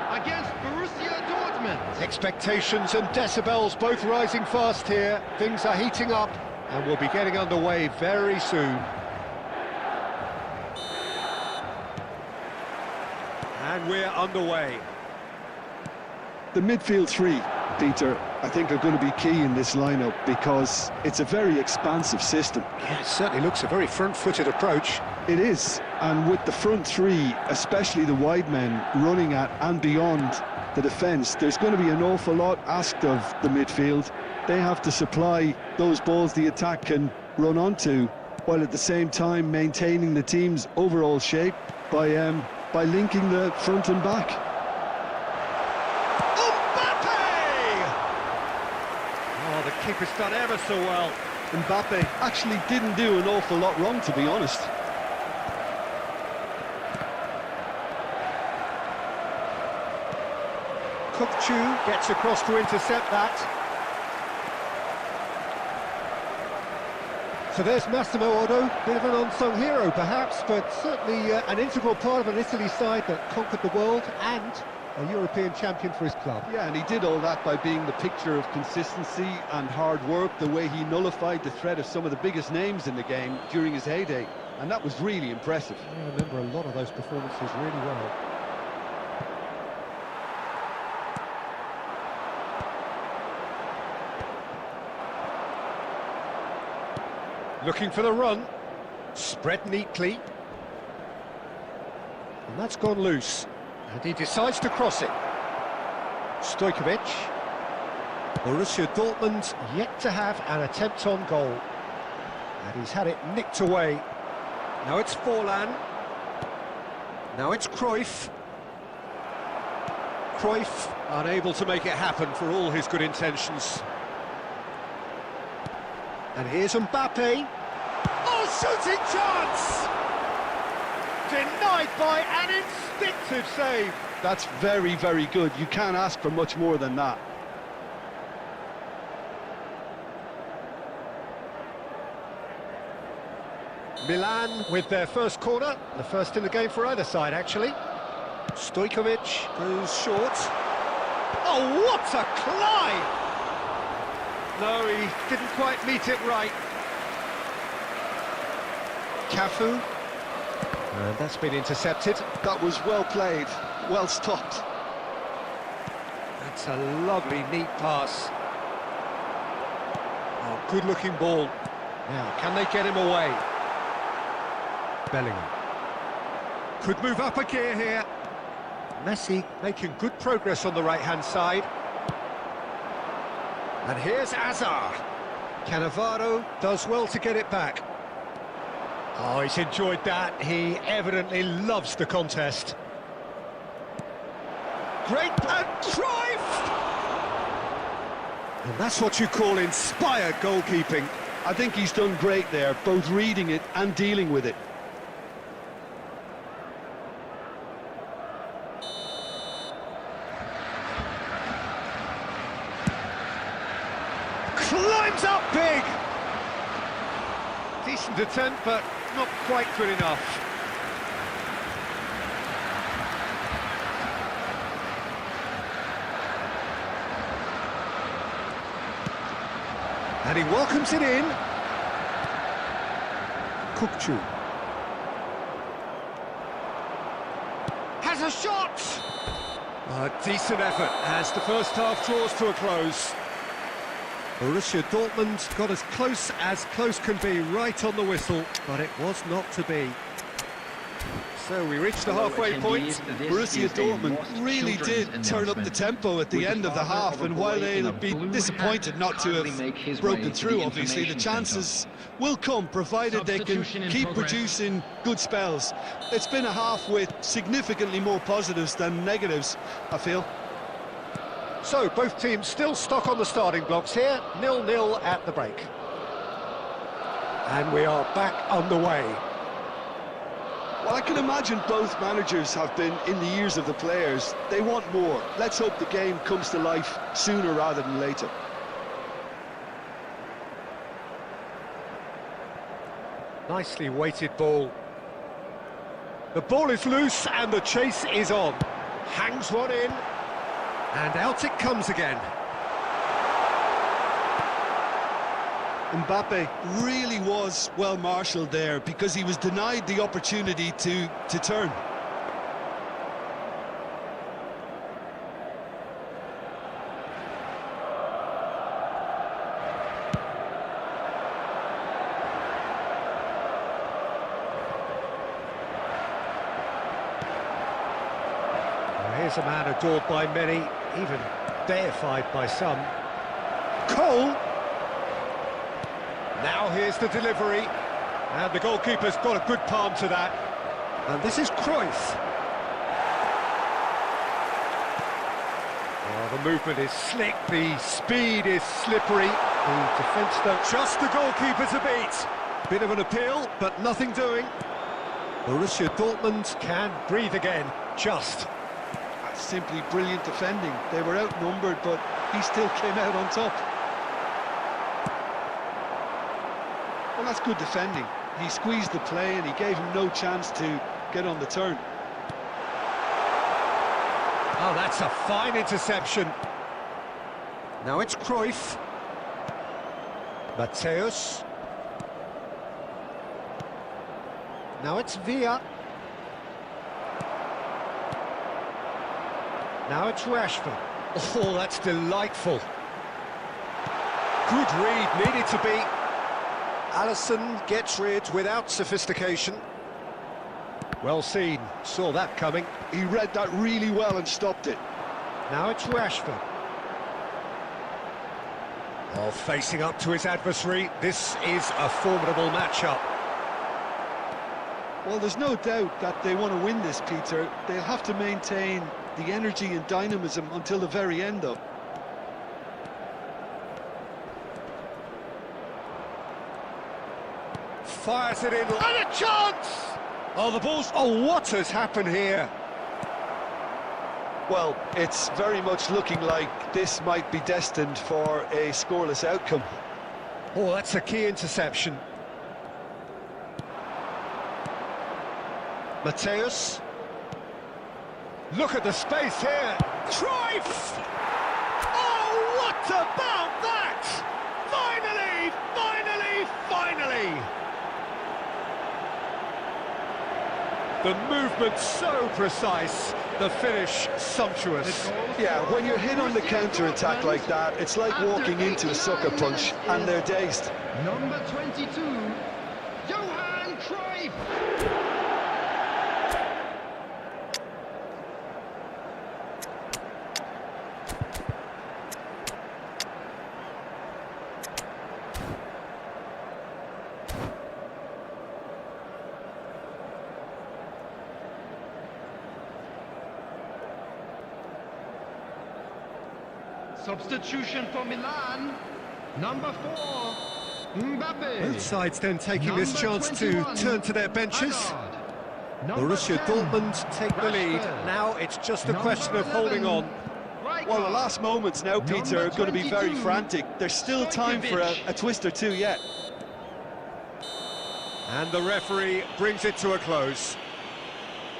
Against Borussia Dortmund. Expectations and decibels both rising fast here. Things are heating up and we'll be getting underway very soon. And we're underway. The midfield three, Peter, I think are going to be key in this lineup because it's a very expansive system. Yeah, it certainly looks a very front-footed approach. It is, and with the front three, especially the wide men, running at and beyond the defence, there's going to be an awful lot asked of the midfield. They have to supply those balls the attack can run onto, while at the same time maintaining the team's overall shape by linking the front and back. The keeper's done ever so well. Mbappe actually didn't do an awful lot wrong, to be honest. Kukçu gets across to intercept that. So there's Massimo Otto, bit of an unsung hero perhaps, but certainly an integral part of an Italy side that conquered the world and a European champion for his club. Yeah, and he did all that by being the picture of consistency and hard work, the way he nullified the threat of some of the biggest names in the game during his heyday, and that was really impressive. I remember a lot of those performances really well. Looking for the run, spread neatly, and that's gone loose. And he decides to cross it. Stojkovic. Borussia Dortmund yet to have an attempt on goal. And he's had it nicked away. Now it's Forlan. Now it's Cruyff. Cruyff, unable to make it happen for all his good intentions. And here's Mbappe. Oh, shooting chance! Denied by an instinctive save. That's very, very good. You can't ask for much more than that. Milan with their first corner, the first in the game for either side, actually. Stojkovic goes short. Oh, what a climb! No, he didn't quite meet it right. Cafu. And that's been intercepted. That was well played, well stopped. That's a lovely, neat pass. Oh, good-looking ball. Now, can they get him away? Bellingham. Could move up a gear here. Messi making good progress on the right-hand side. And here's Azar. Cannavaro does well to get it back. Oh, he's enjoyed that. He evidently loves the contest. Great, and Cruyff! And that's what you call inspired goalkeeping. I think he's done great there, both reading it and dealing with it. Climbs up big! Decent attempt, but not quite good enough. And he welcomes it in. Kukçu. Has a shot! A decent effort as the first half draws to a close. Borussia Dortmund got as close can be, right on the whistle, but it was not to be. So we reached the halfway point. Borussia Dortmund really did turn up the tempo at the end of the half, and while they'll be disappointed not to have broken through, obviously, the chances will come, provided they can keep producing good spells. It's been a half with significantly more positives than negatives, I feel. So, both teams still stuck on the starting blocks here, 0-0 at the break. And we are back underway. Well, I can imagine both managers have been in the ears of the players. They want more. Let's hope the game comes to life sooner rather than later. Nicely weighted ball. The ball is loose and the chase is on. Hangs one in. And out it comes again. Mbappe really was well marshalled there because he was denied the opportunity to turn. Here's a man adored by many, even deified by some. Cole! Now here's the delivery, and the goalkeeper's got a good palm to that. And this is Cruyff. Oh, the movement is slick, the speed is slippery. The defence don't trust the goalkeeper to beat. Bit of an appeal, but nothing doing. Borussia Dortmund can breathe again, just. That's simply brilliant defending. They were outnumbered, but he still came out on top. Well, that's good defending. He squeezed the play and he gave him no chance to get on the turn. Oh, that's a fine interception. Now it's Cruyff. Mateus. Now it's Villa. Now it's Rashford. Oh, that's delightful. Good read, needed to be. Alisson gets rid without sophistication. Well seen, saw that coming. He read that really well and stopped it. Now it's Rashford. Oh, facing up to his adversary, this is a formidable matchup. Well, there's no doubt that they want to win this, Peter. They'll have to maintain the energy and dynamism until the very end, though. Fires it in, and a chance! Oh, the ball's... Oh, what has happened here? Well, it's very much looking like this might be destined for a scoreless outcome. Oh, that's a key interception. Mateus. Look at the space here. Cruyff! Oh, what about that? Finally, finally, finally! The movement so precise, the finish sumptuous. Yeah, when you're hit on the counter-attack like that, it's like walking into a sucker punch and they're dazed. Number 22, Johan Cruyff. Substitution for Milan, number 4, Mbappe. Both sides then taking this Number chance 21, to turn to their benches. Hazard. Number Borussia 10, Dortmund take the lead. Rashford. Now it's just a Number question of holding 11, on. Well, the last moments now, Peter, are going to be very 22, frantic. There's still time for a twist or two yet. And the referee brings it to a close.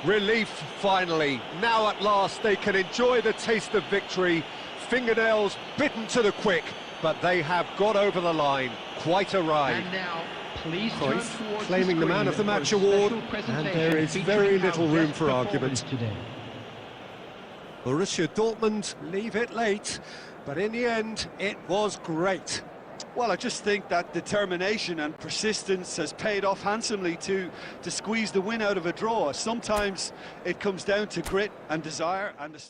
Relief, finally. Now at last they can enjoy the taste of victory. Fingernails bitten to the quick, but they have got over the line. Quite a ride. And now, please turn Cruyff towards claiming the man of the screen match for a award, special and presentation there is featuring very our little room best for performance argument. today. Borussia Dortmund leave it late, but in the end, it was great. Well, I just think that determination and persistence has paid off handsomely to squeeze the win out of a draw. Sometimes it comes down to grit and desire and the...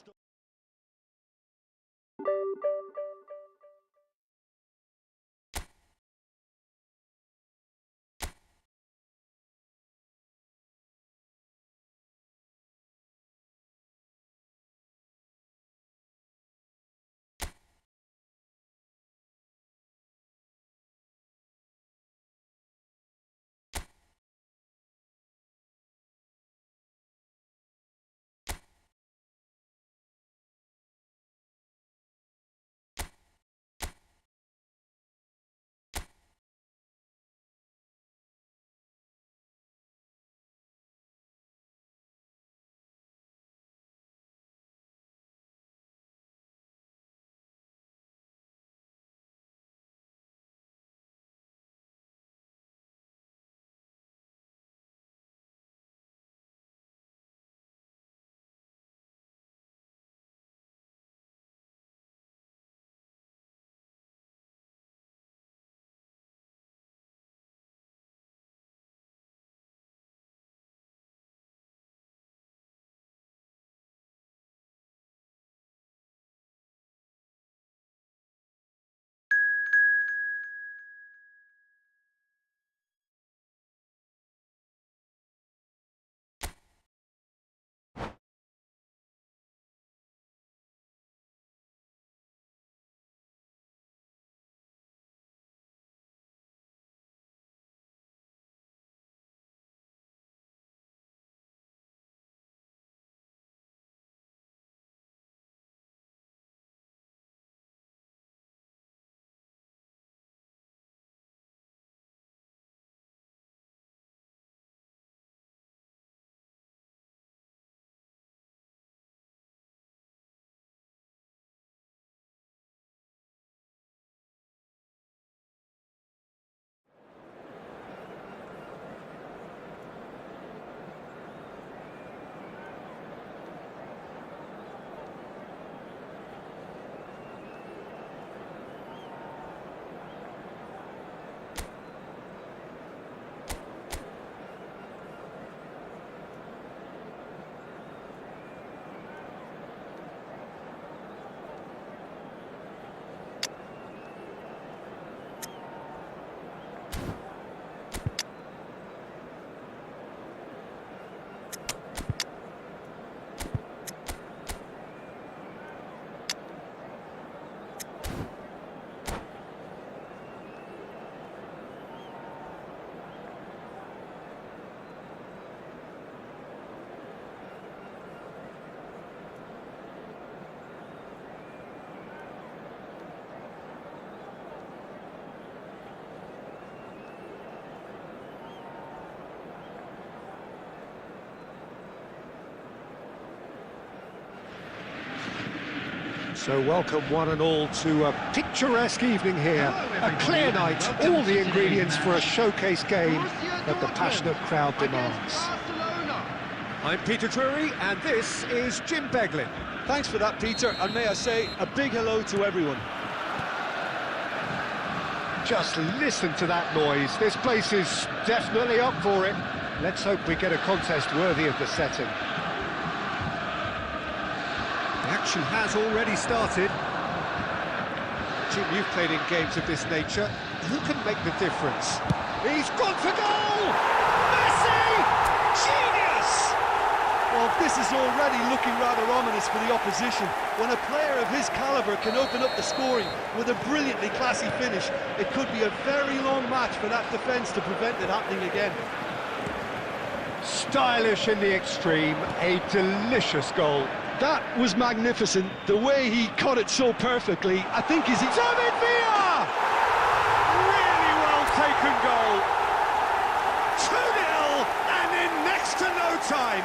So welcome one and all to a picturesque evening here. A clear night, all the ingredients for a showcase game that the passionate crowd demands. I'm Peter Drury, and this is Jim Beglin. Thanks for that, Peter, and may I say a big hello to everyone. Just listen to that noise. This place is definitely up for it. Let's hope we get a contest worthy of the setting. The action has already started. Jim, you've played in games of this nature. Who can make the difference? He's gone for goal! Messi! Genius! Well, this is already looking rather ominous for the opposition. When a player of his calibre can open up the scoring with a brilliantly classy finish, it could be a very long match for that defence to prevent it happening again. Stylish in the extreme, a delicious goal. That was magnificent. The way he caught it so perfectly, I think is... David Villa! Really well taken goal. 2-0 and in next to no time.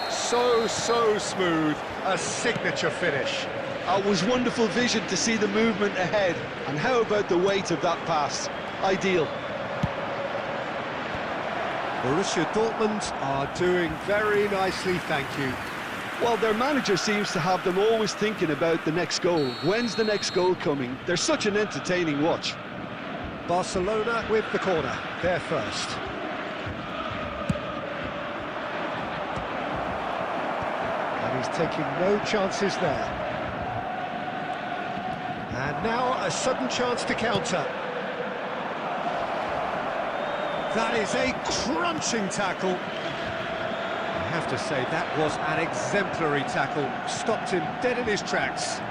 So smooth, a signature finish. It was wonderful vision to see the movement ahead. And how about the weight of that pass? Ideal. Borussia Dortmund are doing very nicely, thank you. Well, their manager seems to have them always thinking about the next goal. When's the next goal coming? They're such an entertaining watch. Barcelona with the corner, they're first. And he's taking no chances there. And now a sudden chance to counter. That is a crunching tackle. I have to say, that was an exemplary tackle. Stopped him dead in his tracks.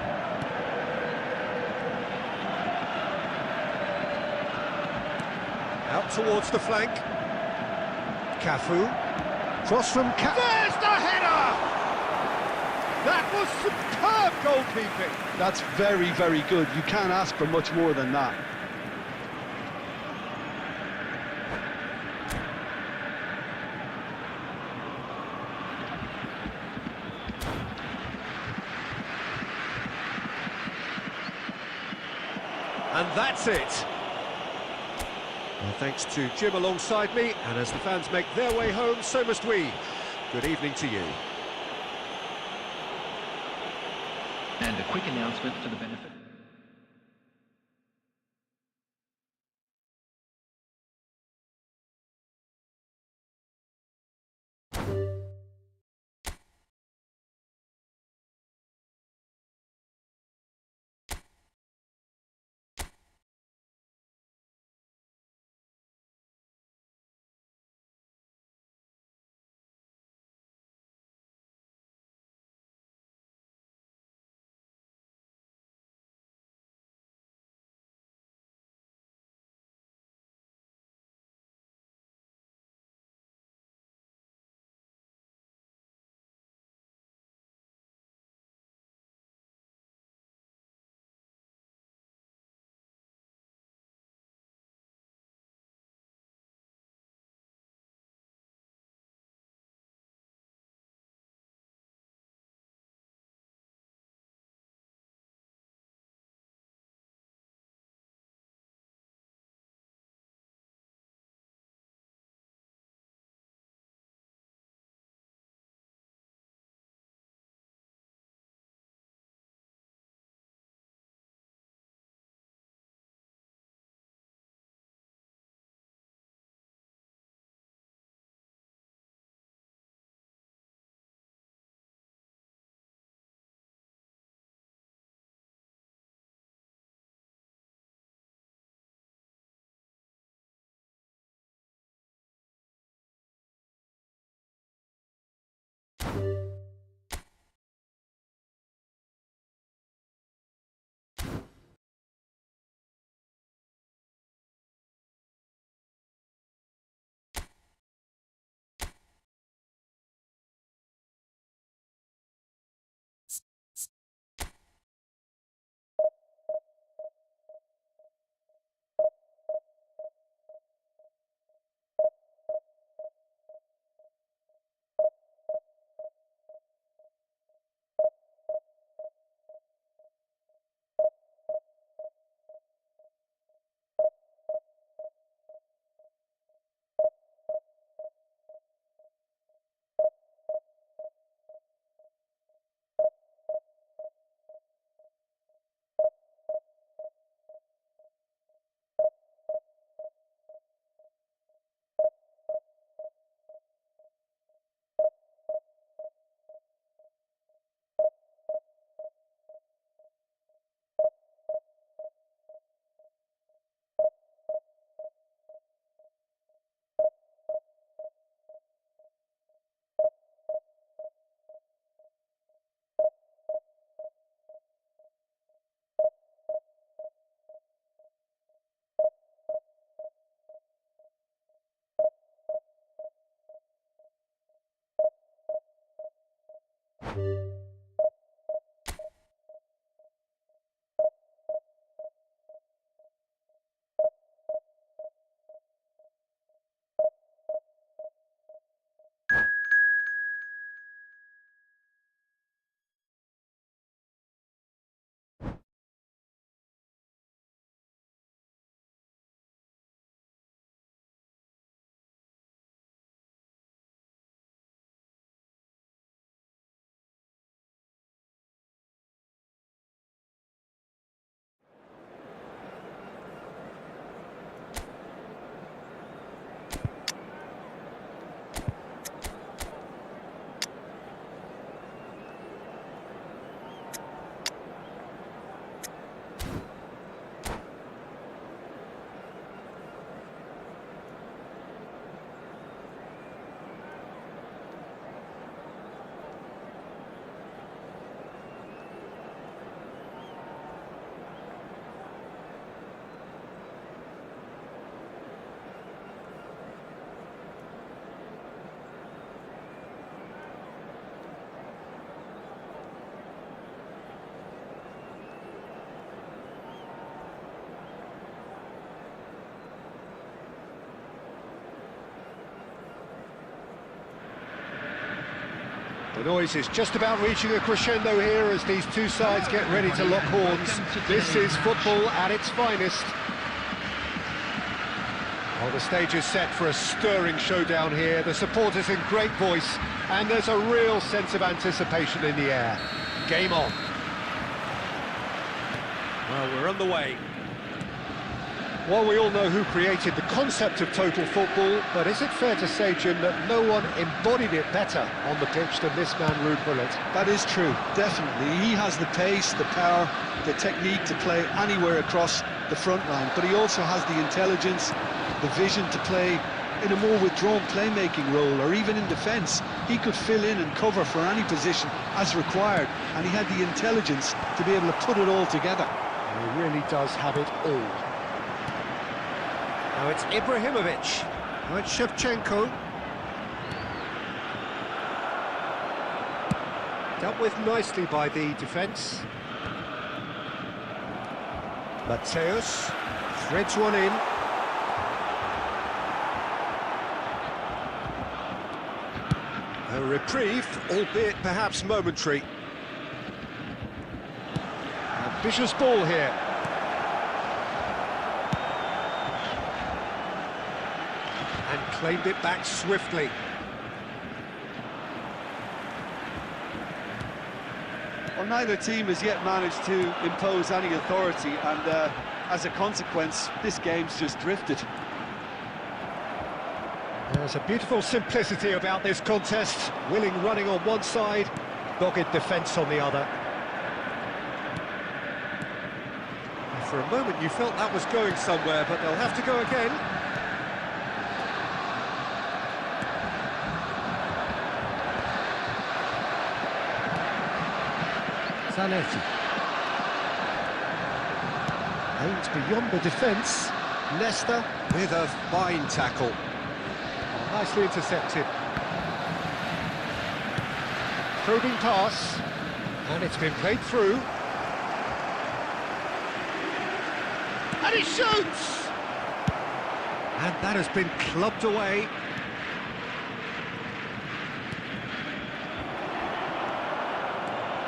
Out towards the flank. Cafu. Cross from Cafu. There's the header! That was superb goalkeeping. That's very, very good. You can't ask for much more than that. And that's it. Well, thanks to Jim alongside me, and as the fans make their way home, so must we. Good evening to you. And a quick announcement for the benefit. The noise is just about reaching a crescendo here as these two sides get ready to lock horns. This is football at its finest. Well, the stage is set for a stirring showdown here. The supporters in great voice, and there's a real sense of anticipation in the air. Game on. Well, we're underway. Well, we all know who created the concept of total football, but is it fair to say, Jim, that no one embodied it better on the pitch than this man, Ruud Gullit? That is true, definitely. He has the pace, the power, the technique to play anywhere across the front line, but he also has the intelligence, the vision to play in a more withdrawn playmaking role, or even in defence. He could fill in and cover for any position as required, and he had the intelligence to be able to put it all together. He really does have it all. Now it's Ibrahimovic. Now it's Shevchenko. Dealt with nicely by the defence. Mateus threads one in. A reprieve, albeit perhaps momentary. Ambitious ball here. And claimed it back swiftly. Well, neither team has yet managed to impose any authority, and as a consequence, this game's just drifted. There's a beautiful simplicity about this contest. Willing running on one side, dogged defence on the other. And for a moment you felt that was going somewhere, but they'll have to go again. Zanetti. Aimed beyond the defence. Leicester with a fine tackle. Nicely intercepted. Probing pass, and it's been played through. And he shoots! And that has been clubbed away.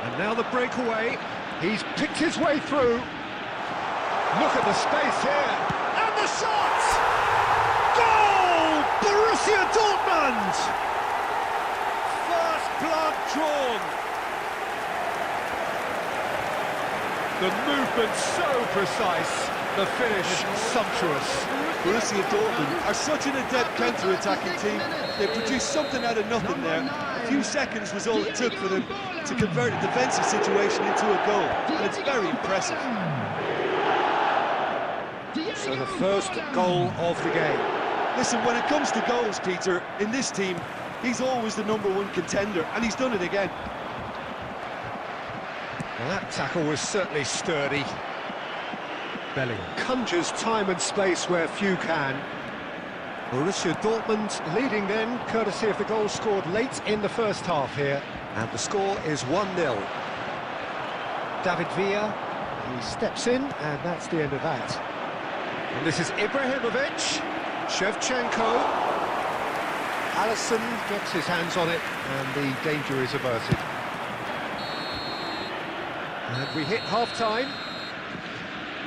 And now the breakaway. He's picked his way through. Look at the space here. And the shot! Goal! Borussia Dortmund! First blood drawn. The movement so precise, the finish sumptuous. Borussia Dortmund are such an adept counter-attacking team. They produced something out of nothing there. A few seconds was all it took for them to convert a defensive situation into a goal, and it's very impressive. So the first goal of the game. Listen, when it comes to goals, Peter, in this team, he's always the #1 contender, and he's done it again. Well, that tackle was certainly sturdy. Bellingham conjures time and space where few can. Borussia Dortmund leading then, courtesy of the goal scored late in the first half here. And the score is 1-0. David Villa, he steps in, and that's the end of that. And this is Ibrahimovic, Shevchenko. Alisson gets his hands on it, and the danger is averted. And we hit half-time.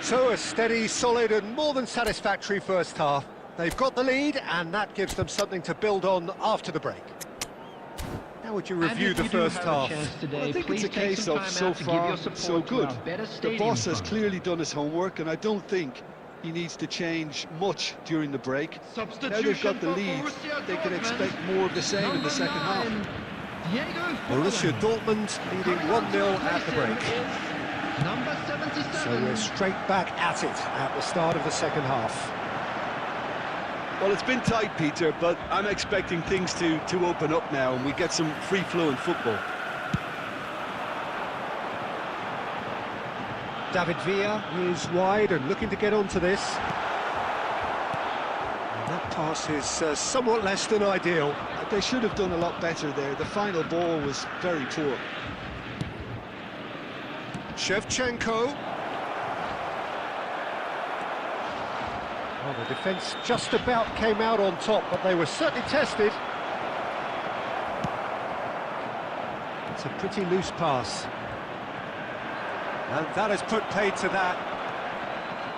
So a steady, solid and more than satisfactory first half. They've got the lead, and that gives them something to build on after the break. How would you review the first half? Well, I think it's a case of so far, so good. The boss has clearly done his homework, and I don't think he needs to change much during the break. Now they've got the lead, they can expect more of the same in the second half. Borussia Dortmund leading 1-0 at the break. So we're straight back at it at the start of the second half. Well, it's been tight, Peter, but I'm expecting things to open up now, and we get some free-flowing football. David Villa is wide and looking to get onto this. And that pass is somewhat less than ideal. They should have done a lot better there. The final ball was very poor. Shevchenko. Well, the defence just about came out on top, but they were certainly tested. It's a pretty loose pass. And that has put paid to that.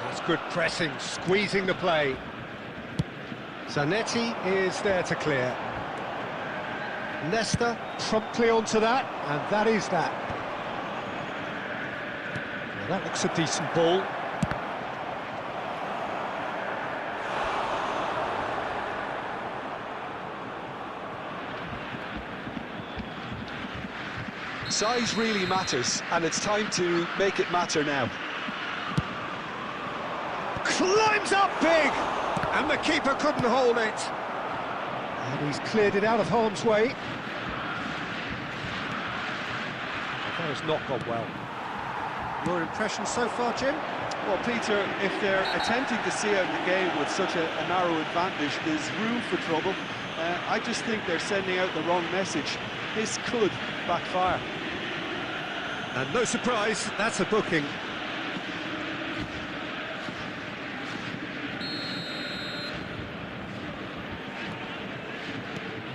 That's good pressing, squeezing the play. Zanetti is there to clear. Nesta promptly onto that, and that is that. Now that looks a decent ball. Size really matters, and it's time to make it matter now. Climbs up big, and the keeper couldn't hold it. And he's cleared it out of harm's way. That has not gone well. Your impression so far, Jim? Well, Peter, if they're attempting to see out the game with such a narrow advantage, there's room for trouble. I just think they're sending out the wrong message. This could backfire. And no surprise, that's a booking.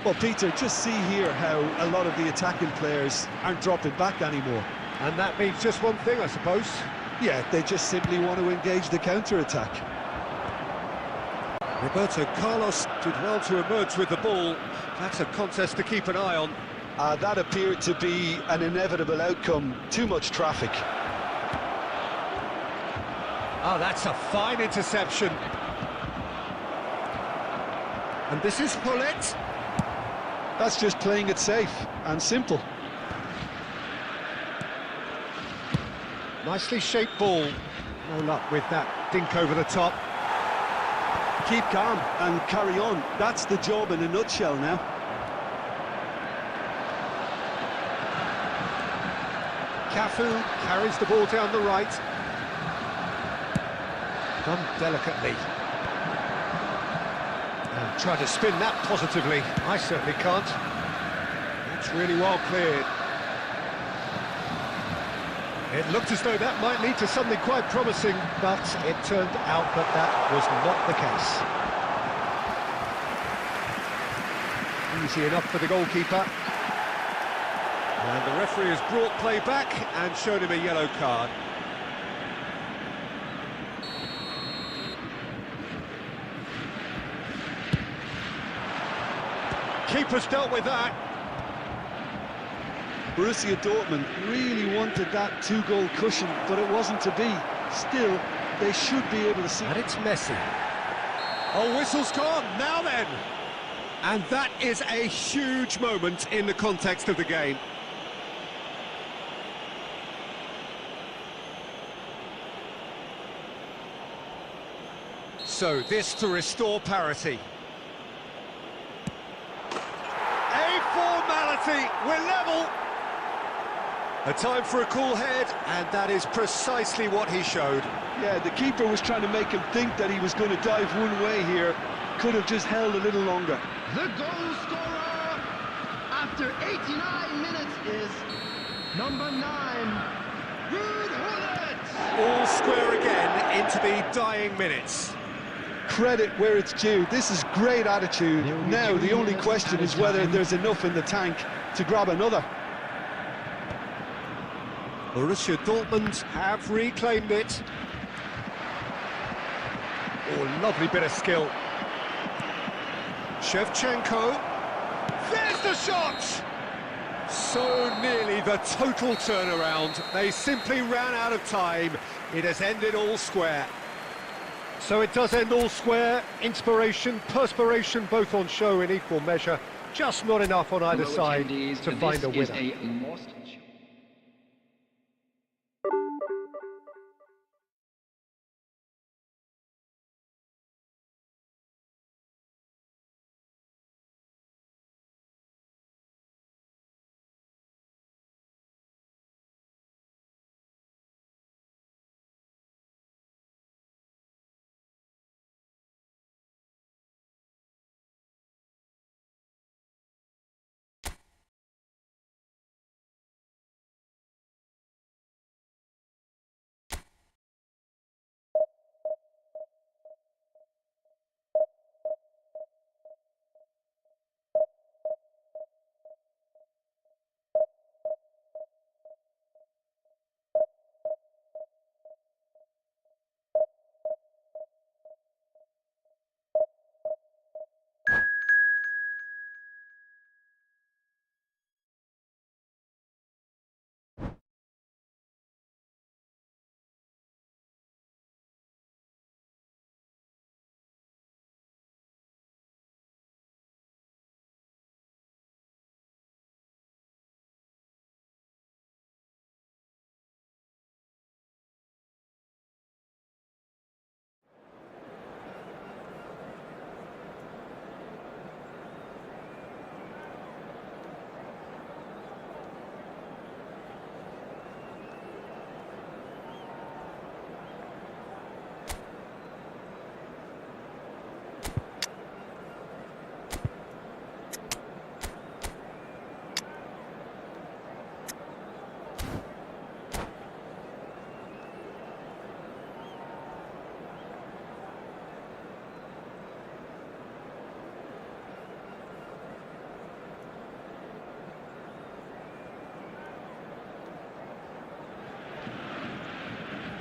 Well, Peter, just see here how a lot of the attacking players aren't dropping back anymore. And that means just one thing, I suppose. Yeah, they just simply want to engage the counter-attack. Roberto Carlos did well to emerge with the ball. That's a contest to keep an eye on. That appeared to be an inevitable outcome. Too much traffic. Oh, that's a fine interception. And this is Hullet. That's just playing it safe and simple. Nicely shaped ball. No luck with that dink over the top. Keep calm and carry on. That's the job in a nutshell now. Cafu carries the ball down the right. Done delicately. And try to spin that positively. I certainly can't. That's really well cleared. It looked as though that might lead to something quite promising, but it turned out that that was not the case. Easy enough for the goalkeeper. And the referee has brought play back and shown him a yellow card. Keeper's dealt with that. Borussia Dortmund really wanted that two-goal cushion, but it wasn't to be. Still, they should be able to see... And it's Messi. Oh, whistle's gone, now then! And that is a huge moment in the context of the game. So, this to restore parity. A formality, we're level! A time for a cool head, and that is precisely what he showed. Yeah, the keeper was trying to make him think that he was going to dive one way here. Could have just held a little longer. The goal scorer after 89 minutes is number 9, Ruud Gullit. All square again into the dying minutes. Credit where it's due. This is great attitude. Now, the only question is whether there's enough in the tank to grab another. Borussia Dortmund have reclaimed it. Oh, lovely bit of skill. Shevchenko. There's the shot! So nearly the total turnaround. They simply ran out of time. It has ended all square. So it does end all square. Inspiration, perspiration, both on show in equal measure. Just not enough on either side to find a winner.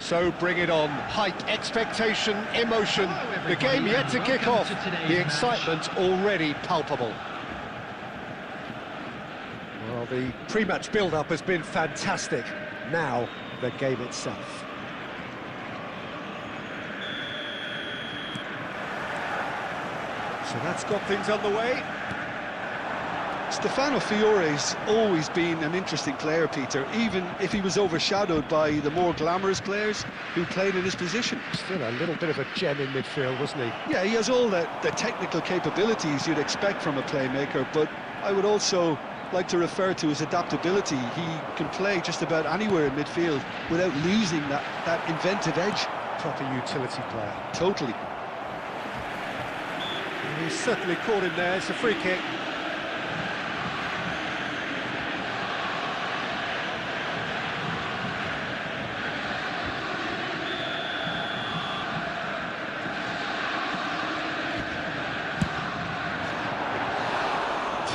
So bring it on. Hype, expectation, emotion. The game yet to kick off. The excitement already palpable. Well, the pre-match build-up has been fantastic. Now, the game itself. So that's got things underway. Stefano Fiore's always been an interesting player, Peter, even if he was overshadowed by the more glamorous players who played in his position. Still a little bit of a gem in midfield, wasn't he? Yeah, he has all the technical capabilities you'd expect from a playmaker, but I would also like to refer to his adaptability. He can play just about anywhere in midfield without losing that inventive edge. Proper utility player. Totally. He's certainly caught him there. It's a free kick.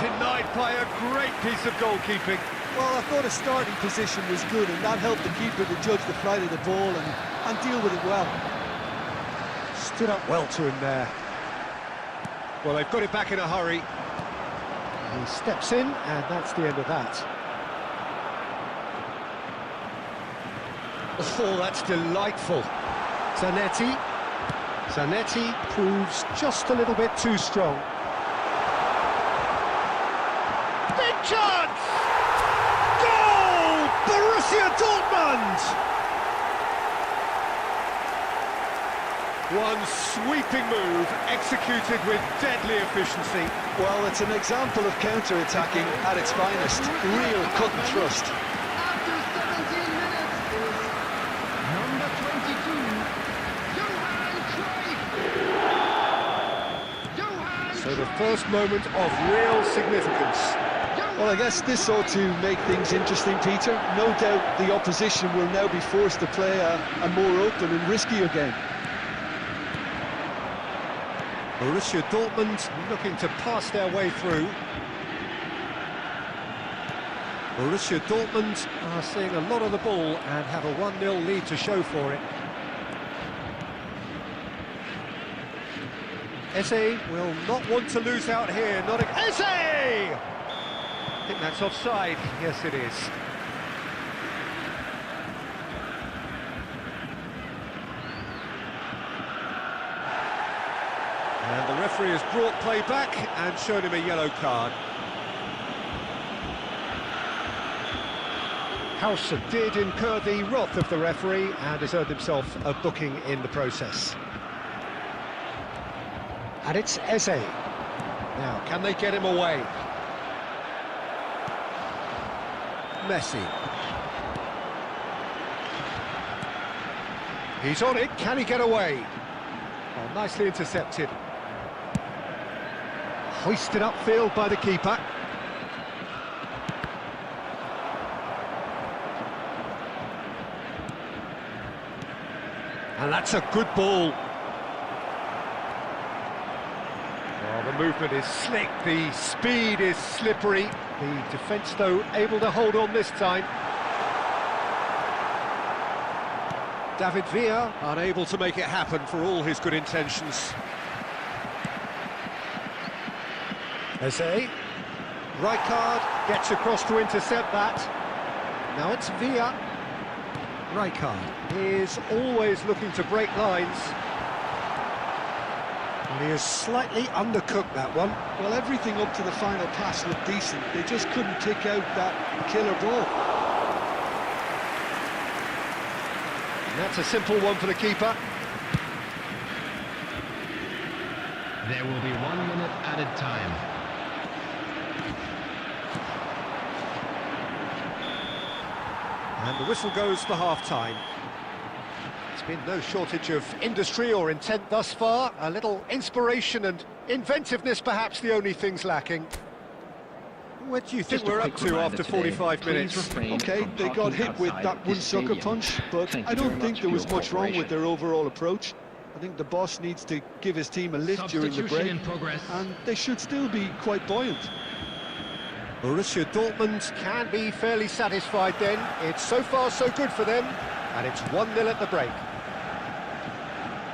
Denied by a great piece of goalkeeping. Well, I thought his starting position was good, and that helped the keeper to judge the flight of the ball and deal with it well. Stood up well to him there. Well, they've got it back in a hurry. He steps in, and that's the end of that. Oh, that's delightful. Zanetti. Zanetti proves just a little bit too strong. Big chance! Goal! Borussia Dortmund! One sweeping move, executed with deadly efficiency. Well, it's an example of counter-attacking at its finest. Real cut and thrust. After 17 minutes is number 22, Johan Cruyff. So the first moment of real significance. Well, I guess this ought to make things interesting, Peter. No doubt the opposition will now be forced to play a more open and riskier game. Borussia Dortmund looking to pass their way through. Borussia Dortmund are seeing a lot of the ball and have a 1-0 lead to show for it. Eze will not want to lose out here. Eze! I think that's offside. Yes, it is. And the referee has brought play back and shown him a yellow card. Hauser did incur the wrath of the referee and has earned himself a booking in the process. And it's Eze. Now, can they get him away? Messi. He's on it, can he get away? Oh, nicely intercepted. Hoisted upfield by the keeper. And that's a good ball. Well, the movement is slick, the speed is slippery. The defence, though, able to hold on this time. David Villa unable to make it happen for all his good intentions. Eze. Rijkaard gets across to intercept that. Now it's Villa. Rijkaard is always looking to break lines. And he has slightly undercooked that one. Well, everything up to the final pass looked decent. They just couldn't pick out that killer ball. And that's a simple one for the keeper. There will be 1 minute added time. And the whistle goes for half-time. There's been no shortage of industry or intent thus far. A little inspiration and inventiveness, perhaps the only things lacking. What do you think we're up to after 45 minutes? Okay, they got hit with that one sucker punch, but I don't think there was much wrong with their overall approach. I think the boss needs to give his team a lift during the break, and they should still be quite buoyant. Borussia Dortmund can be fairly satisfied then. It's so far so good for them. And it's 1-0 at the break.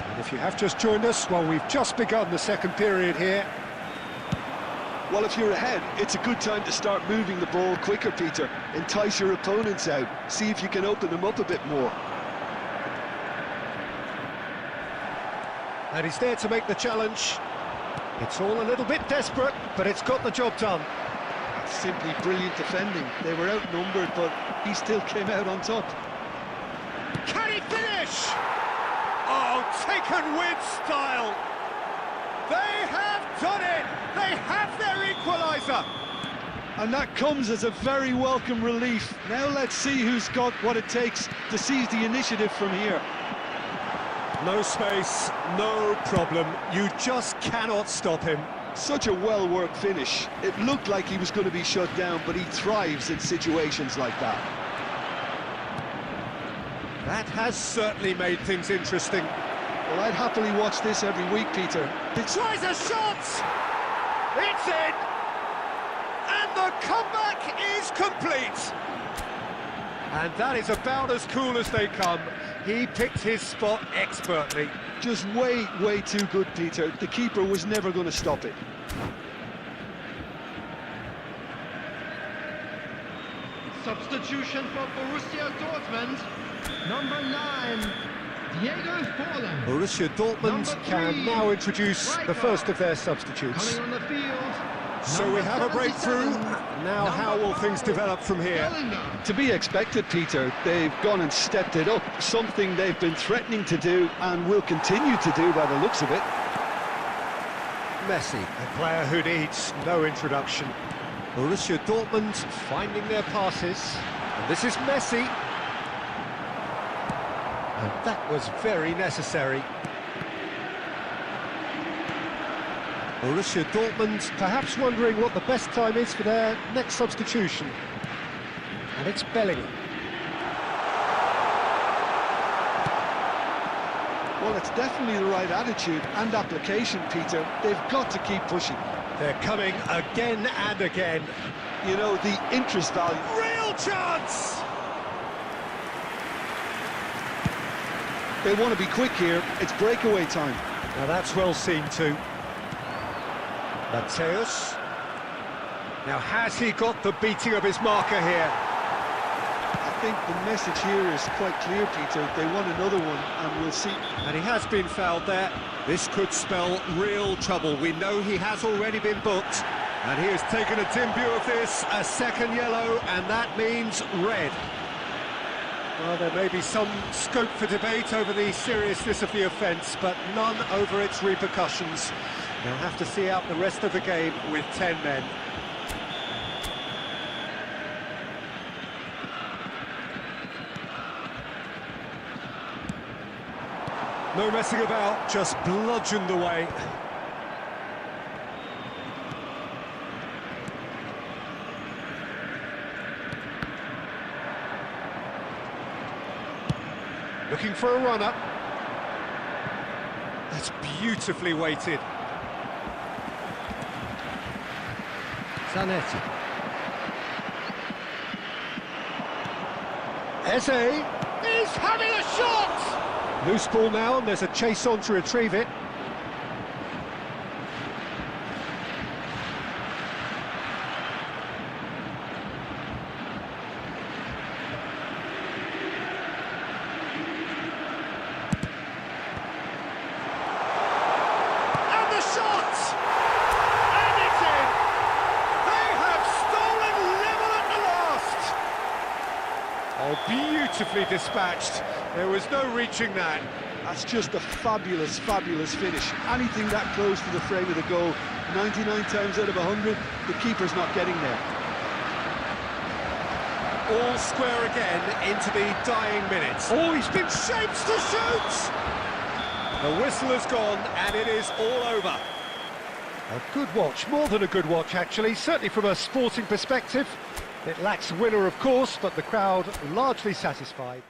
And if you have just joined us, well, we've just begun the second period here. Well, if you're ahead, it's a good time to start moving the ball quicker, Peter. Entice your opponents out. See if you can open them up a bit more. And he's there to make the challenge. It's all a little bit desperate, but it's got the job done. Simply brilliant defending. They were outnumbered, but he still came out on top. Can he finish? Oh, taken with style. They have done it. They have their equaliser. And that comes as a very welcome relief. Now let's see who's got what it takes to seize the initiative from here. No space, no problem. You just cannot stop him. Such a well-worked finish. It looked like he was going to be shut down, but he thrives in situations like that. That has certainly made things interesting. Well, I'd happily watch this every week, Peter. He tries a shot! It's in! And the comeback is complete! And that is about as cool as they come. He picked his spot expertly. Just way too good, Peter. The keeper was never going to stop it. Substitution for Borussia Dortmund. Number 9, Diego Forlan. Borussia Dortmund can now introduce the first of their substitutes. Coming on the field. So we have a breakthrough. Now how will things develop from here? To be expected, Peter. They've gone and stepped it up, something they've been threatening to do and will continue to do by the looks of it. Messi, a player who needs no introduction. Borussia Dortmund finding their passes. And this is Messi. And that was very necessary. Borussia Dortmund perhaps wondering what the best time is for their next substitution. And it's Bellingham. Well, it's definitely the right attitude and application, Peter. They've got to keep pushing. They're coming again and again. You know, the interest value. Real chance! They want to be quick here. It's breakaway time. Now that's well seen too. Mateus. Now has he got the beating of his marker here? I think the message here is quite clear, Peter. They want another one, and we'll see. And he has been fouled there. This could spell real trouble. We know he has already been booked. And he has taken a dim view of this, a second yellow, and that means red. Well, there may be some scope for debate over the seriousness of the offence, but none over its repercussions. They'll have to see out the rest of the game with 10 men. No messing about, just bludgeoned away. Looking for a run-up. That's beautifully weighted. Zanetti. Eze is having a shot! Loose ball now, and there's a chase on to retrieve it. And the shot! And it's in! They have stolen level at the last! Oh, beautifully dispatched. There was no reaching that. That's just a fabulous finish. Anything that close to the frame of the goal, 99 times out of 100, the keeper's not getting there. All square again into the dying minutes. Oh, he's been shaped to shoot! The whistle has gone, and it is all over. A good watch, more than a good watch, actually, certainly from a sporting perspective. It lacks a winner, of course, but the crowd largely satisfied.